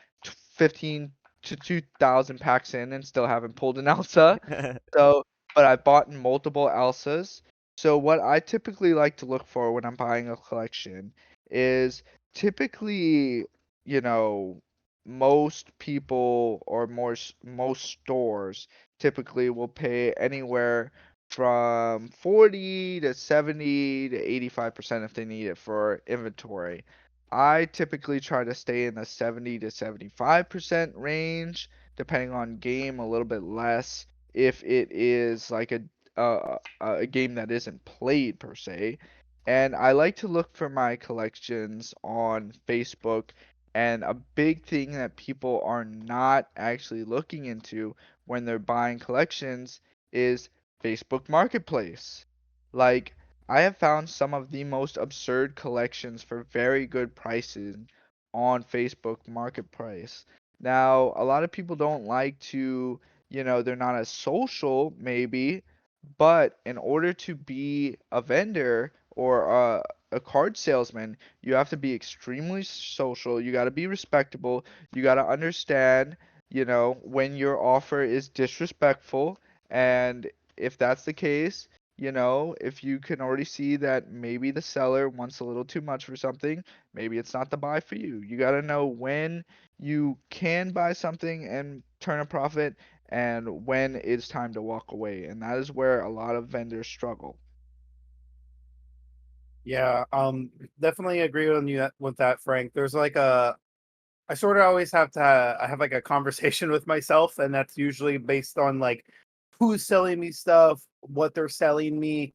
15 to 2,000 packs in and still haven't pulled an Elsa. So, but I've bought multiple Elsas. So what I typically like to look for when I'm buying a collection is typically, you know, most people or most stores typically will pay anywhere from 40 to 70 to 85% if they need it for inventory. I typically try to stay in the 70 to 75% range, depending on game, a little bit less if it is like a game that isn't played per se. And I like to look for my collections on Facebook. And a big thing that people are not actually looking into when they're buying collections is Facebook Marketplace. Like, I have found some of the most absurd collections for very good prices on Facebook Marketplace. Now, a lot of people don't like to, they're not as social, maybe, but in order to be a vendor or a card salesman, you have to be extremely social. You got to be respectable. You got to understand, when your offer is disrespectful. And if that's the case, if you can already see that maybe the seller wants a little too much for something, maybe it's not the buy for you. You got to know when you can buy something and turn a profit and when it's time to walk away. And that is where a lot of vendors struggle. Yeah, definitely agree with you with that, Frank. There's like I sort of always have to I have like a conversation with myself, and that's usually based on like who's selling me stuff, what they're selling me.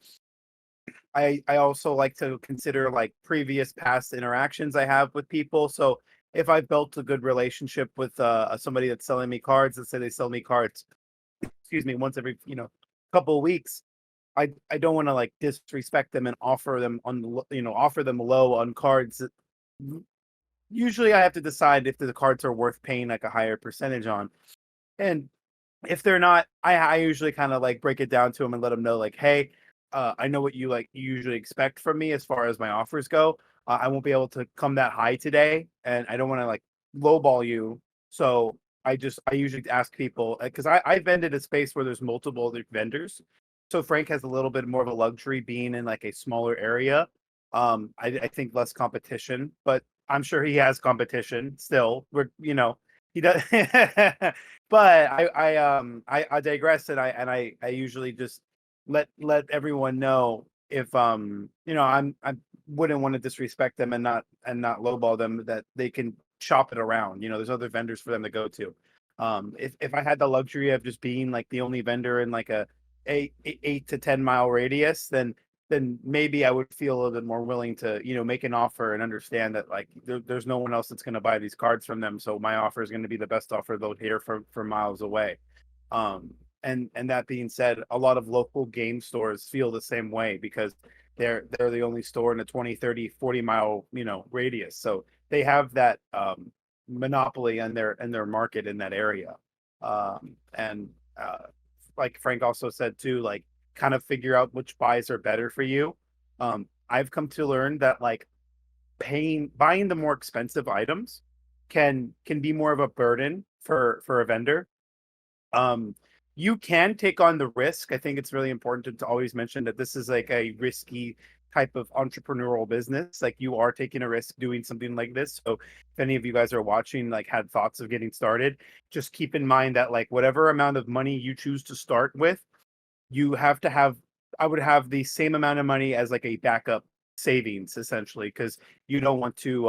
I also like to consider like previous past interactions I have with people. So if I've built a good relationship with somebody that's selling me cards, let's say they sell me cards, excuse me, once every couple of weeks, I don't want to like disrespect them and offer them offer them low on cards. Usually I have to decide if the cards are worth paying like a higher percentage on. And if they're not, I usually kind of like break it down to them and let them know like, hey, I know what you usually expect from me as far as my offers go. I won't be able to come that high today, and I don't want to like lowball you. So I usually ask people because I vended a space where there's multiple other vendors. So Frank has a little bit more of a luxury being in like a smaller area. I think less competition, but I'm sure he has competition still. He does. But I digress, and I usually just let everyone know if I wouldn't want to disrespect them and not lowball them, that they can shop it around. There's other vendors for them to go to. If I had the luxury of just being like the only vendor in like a 8 to 10 mile radius, then maybe I would feel a little bit more willing to, make an offer and understand that like there's no one else that's going to buy these cards from them. So my offer is going to be the best offer they'll hear from miles away. Um, and that being said, a lot of local game stores feel the same way because they're the only store in a 20, 30, 40 mile, radius. So they have that monopoly in their market in that area. And like Frank also said too, like kind of figure out which buys are better for you. I've come to learn that like buying the more expensive items can be more of a burden for a vendor. Um, you can take on the risk. I think it's really important to always mention that this is like a risky type of entrepreneurial business. Like you are taking a risk doing something like this. So if any of you guys are watching, like had thoughts of getting started, just keep in mind that like whatever amount of money you choose to start with, you have to have I would have the same amount of money as like a backup savings essentially, because you don't want to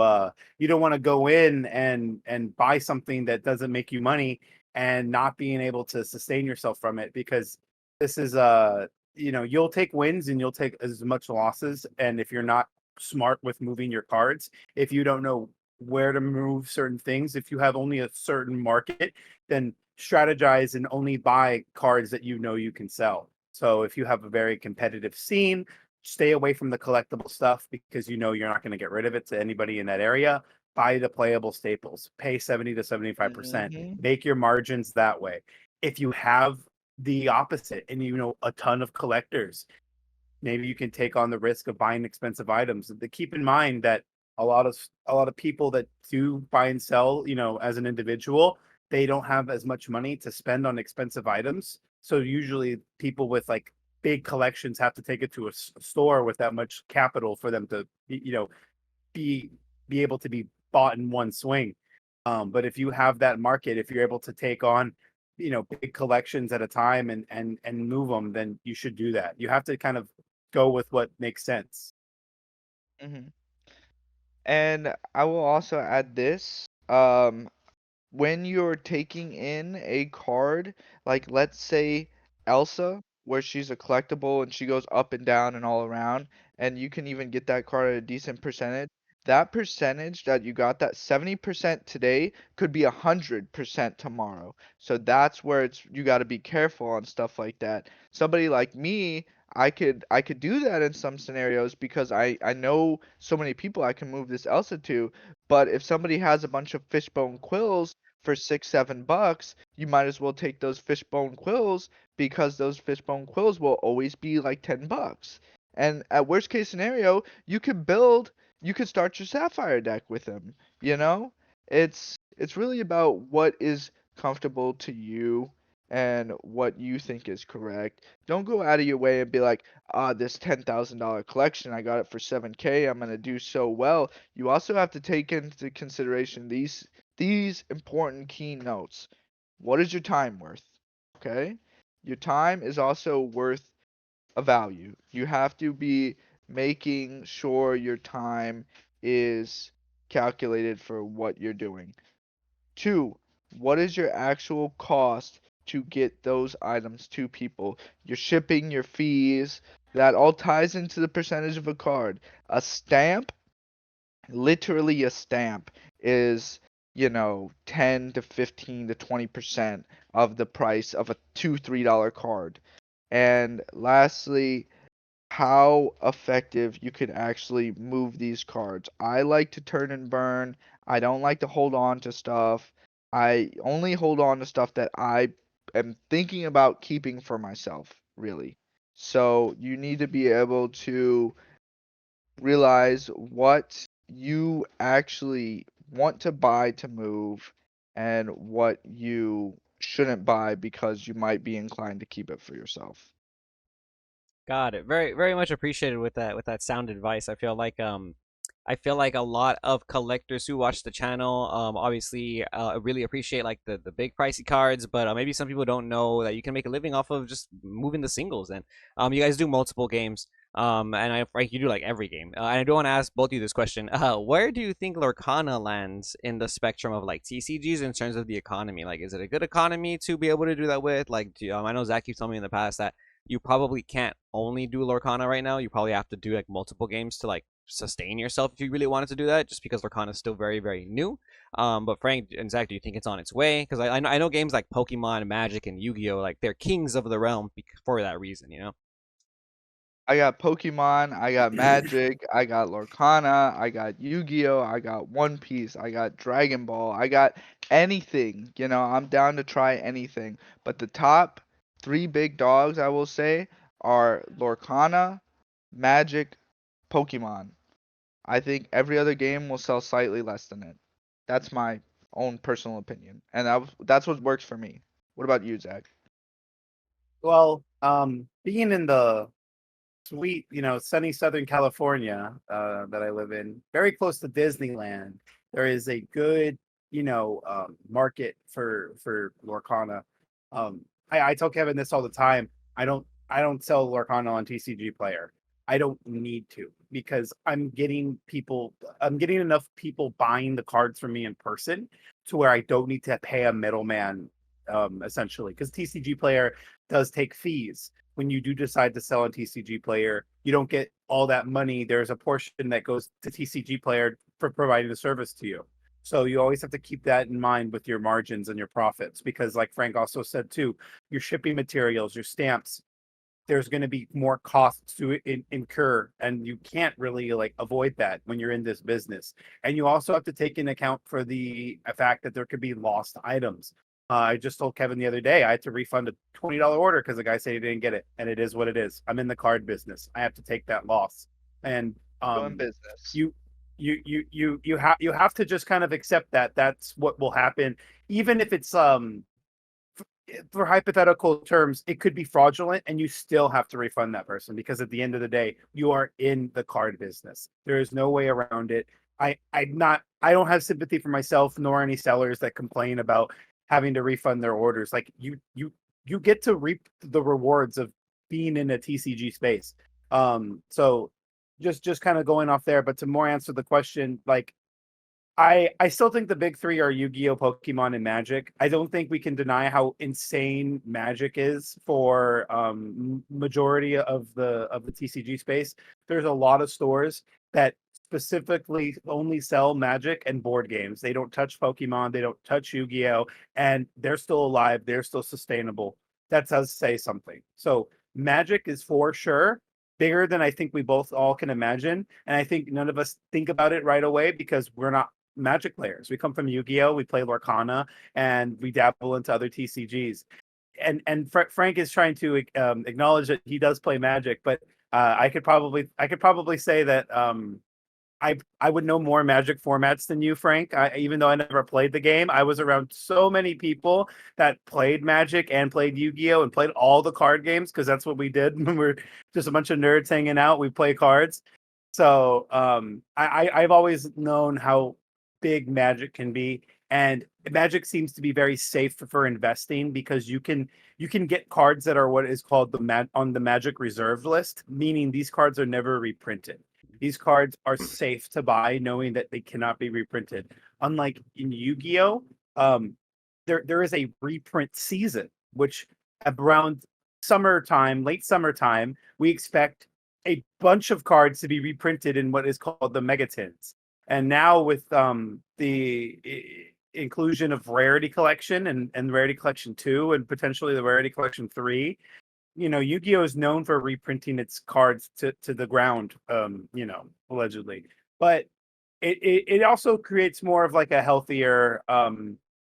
go in and buy something that doesn't make you money and not being able to sustain yourself from it, because this is you'll take wins and you'll take as much losses. And if you're not smart with moving your cards, if you don't know where to move certain things, if you have only a certain market, then strategize and only buy cards that you can sell. So if you have a very competitive scene, stay away from the collectible stuff because you're not going to get rid of it to anybody in that area. Buy the playable staples. Pay 70 to 75%. Hmm. Make your margins that way. If you have the opposite and a ton of collectors, maybe you can take on the risk of buying expensive items. To keep in mind that a lot of people that do buy and sell, as an individual, they don't have as much money to spend on expensive items. So usually people with like big collections have to take it to a store with that much capital for them to be be able to be bought in one swing. But if you have that market, if you're able to take on big collections at a time and move them, then you should do that. You have to kind of go with what makes sense. Hmm. And I will also add this. When you're taking in a card, like let's say Elsa, where she's a collectible and she goes up and down and all around, and you can even get that card at a decent percentage. That percentage that you got, that 70% today, could be 100% tomorrow. So that's where you got to be careful on stuff like that. Somebody like me, I could do that in some scenarios because I know so many people I can move this Elsa to. But if somebody has a bunch of fishbone quills for 6, $7, you might as well take those fishbone quills because those fishbone quills will always be like $10. And at worst case scenario, you could start your Sapphire deck with them. You know, it's really about what is comfortable to you and what you think is correct. Don't go out of your way and be like, this $10,000 collection, I got it for 7K, I'm gonna do so well. You also have to take into consideration these important key notes. What is your time worth? Okay? Your time is also worth a value. You have to be making sure your time is calculated for what you're doing. Two, what is your actual cost to get those items to people? Your shipping, your fees, that all ties into the percentage of a card. A stamp, literally a stamp, is 10 to 15 to 20% of the price of a $2, $3 card. And lastly, how effective you can actually move these cards. I like to turn and burn. I don't like to hold on to stuff. I only hold on to stuff that I am thinking about keeping for myself, really. So you need to be able to realize what you actually want to buy to move and what you shouldn't buy because you might be inclined to keep it for yourself. Got it. Very, very much appreciated with that sound advice. I feel like a lot of collectors who watch the channel, obviously, really appreciate like the big pricey cards, but maybe some people don't know that you can make a living off of just moving the singles. And you guys do multiple games, and Frank, you do like every game. And I do want to ask both of you this question: where do you think Lorcana lands in the spectrum of like TCGs in terms of the economy? Like, is it a good economy to be able to do that with? Like, I know Zach keeps telling me in the past that you probably can't only do Lorcana right now. You probably have to do like multiple games to like sustain yourself if you really wanted to do that, just because Lorcana is still very, very new. But Frank and Zach, do you think it's on its way? Because I know games like Pokemon, Magic, and Yu-Gi-Oh, like they're kings of the realm for that reason, you know? I got Pokemon, I got Magic, I got Lorcana, I got Yu-Gi-Oh, I got One Piece, I got Dragon Ball, I got anything. I'm down to try anything. But the top three big dogs, I will say, are Lorcana, Magic, Pokemon. I think every other game will sell slightly less than it. That's my own personal opinion, and that's what works for me. What about you, Zach? Well, being in the sweet, sunny Southern California that I live in, very close to Disneyland, there is a good, market for Lorcana. I tell Kevin this all the time. I don't sell Lorcana on TCG Player. I don't need to because I'm getting enough people buying the cards from me in person to where I don't need to pay a middleman, essentially, because TCG Player does take fees when you do decide to sell on TCG Player. You don't get all that money. There's a portion that goes to TCG Player for providing the service to you. So you always have to keep that in mind with your margins and your profits, because like Frank also said too, your shipping materials, your stamps, there's going to be more costs to incur, and you can't really like avoid that when you're in this business. And you also have to take into account for the fact that there could be lost items. I just told Kevin the other day I had to refund a $20 order because the guy said he didn't get it, and it is what it is. I'm in the card business. I have to take that loss. And Doing business. you you have to just kind of accept that that's what will happen, even if it's for hypothetical terms, it could be fraudulent and you still have to refund that person because at the end of the day, you are in the card business. There is no way around it. I don't have sympathy for myself nor any sellers that complain about having to refund their orders. Like you get to reap the rewards of being in a TCG space. So just kind of going off there, but to more answer the question, like I still think the big three are Yu-Gi-Oh, Pokemon, and Magic. I don't think we can deny how insane Magic is for majority of the TCG space. There's a lot of stores that specifically only sell Magic and board games. They don't touch Pokemon, they don't touch Yu-Gi-Oh, and they're still alive, they're still sustainable. That does say something. So Magic is for sure bigger than I think we both all can imagine. And I think none of us think about it right away because we're not Magic players. We come from Yu-Gi-Oh, we play Lorcana, and we dabble into other TCGs. And Frank is trying to acknowledge that he does play Magic, but I could probably say that I would know more Magic formats than you, Frank. Even though I never played the game, I was around so many people that played Magic and played Yu-Gi-Oh and played all the card games because that's what we did when we are just a bunch of nerds hanging out. We play cards. So I've always known how big Magic can be, and Magic seems to be very safe for investing because you can get cards that are what is called on the Magic reserve list, meaning these cards are never reprinted. These cards are safe to buy, knowing that they cannot be reprinted. Unlike in Yu-Gi-Oh, there is a reprint season, which around summertime, late summertime, we expect a bunch of cards to be reprinted in what is called the megatins. And now with the inclusion of Rarity Collection and Rarity Collection 2 and potentially the Rarity Collection 3, Yu-Gi-Oh is known for reprinting its cards to the ground, allegedly. But it also creates more of like a healthier,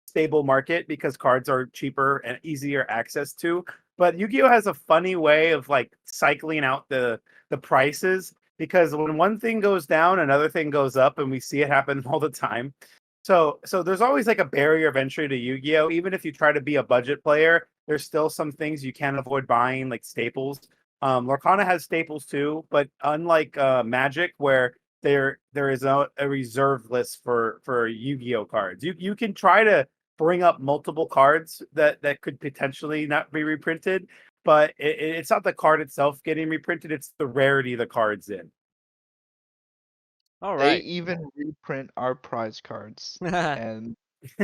stable market because cards are cheaper and easier access to. But Yu-Gi-Oh has a funny way of like cycling out the prices because when one thing goes down, another thing goes up, and we see it happen all the time. So there's always like a barrier of entry to Yu-Gi-Oh. Even if you try to be a budget player, there's still some things you can't avoid buying, like staples. Lorcana has staples too, but unlike Magic, where there is a reserve list for Yu-Gi-Oh cards, you can try to bring up multiple cards that could potentially not be reprinted, but it's not the card itself getting reprinted; it's the rarity the card's in. All They right. even reprint our prize cards, and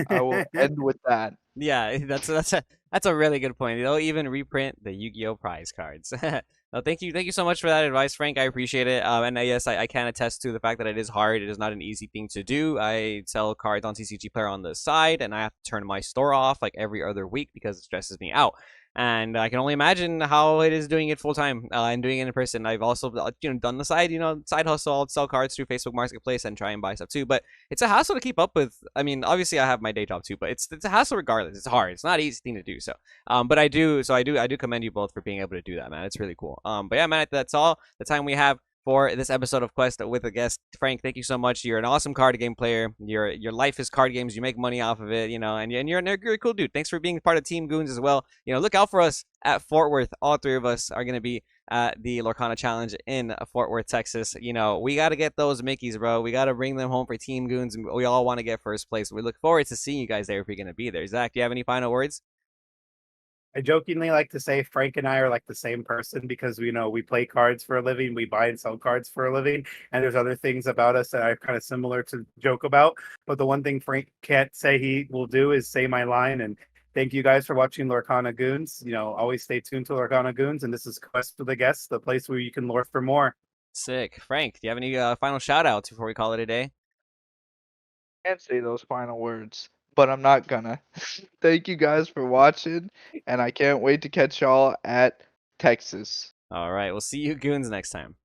I will end with that. Yeah, that's a really good point. They'll even reprint the Yu-Gi-Oh prize cards. No, thank you so much for that advice, Frank. I appreciate it. And yes, I can attest to the fact that it is hard. It is not an easy thing to do. I sell cards on TCG Player on the side, and I have to turn my store off like every other week because it stresses me out. And I can only imagine how it is doing it full time and doing it in person. I've also done the side hustle. I'll sell cards through Facebook Marketplace and try and buy stuff too. But it's a hassle to keep up with. I mean, obviously I have my day job too, but it's a hassle regardless. It's hard. It's not an easy thing to do. So, but I do commend you both for being able to do that, man. It's really cool. But yeah, man, that's all the time we have for this episode of Quest with a guest. Frank, thank you so much. You're an awesome card game player. Your life is card games. You make money off of it, and you're a cool dude. Thanks for being part of Team Goons as well. Look out for us at Fort Worth. All three of us are gonna be at the Lorcana Challenge in Fort Worth, Texas. We got to get those Mickeys, bro. We got to bring them home for Team Goons. We all want to get first place. We look forward to seeing you guys there if you're going to be there. Zach, do you have any final words? I jokingly like to say Frank and I are like the same person because we play cards for a living, we buy and sell cards for a living, and there's other things about us that are kind of similar to joke about. But the one thing Frank can't say he will do is say my line. And thank you guys for watching Lorcana Goons. Always stay tuned to Lorcana Goons, and this is Quest for the Guests, the place where you can lore for more. Sick. Frank, do you have any final shout outs before we call it a day? Can't say those final words, but I'm not gonna. Thank you guys for watching, and I can't wait to catch y'all at Texas. All right. We'll see you Goons next time.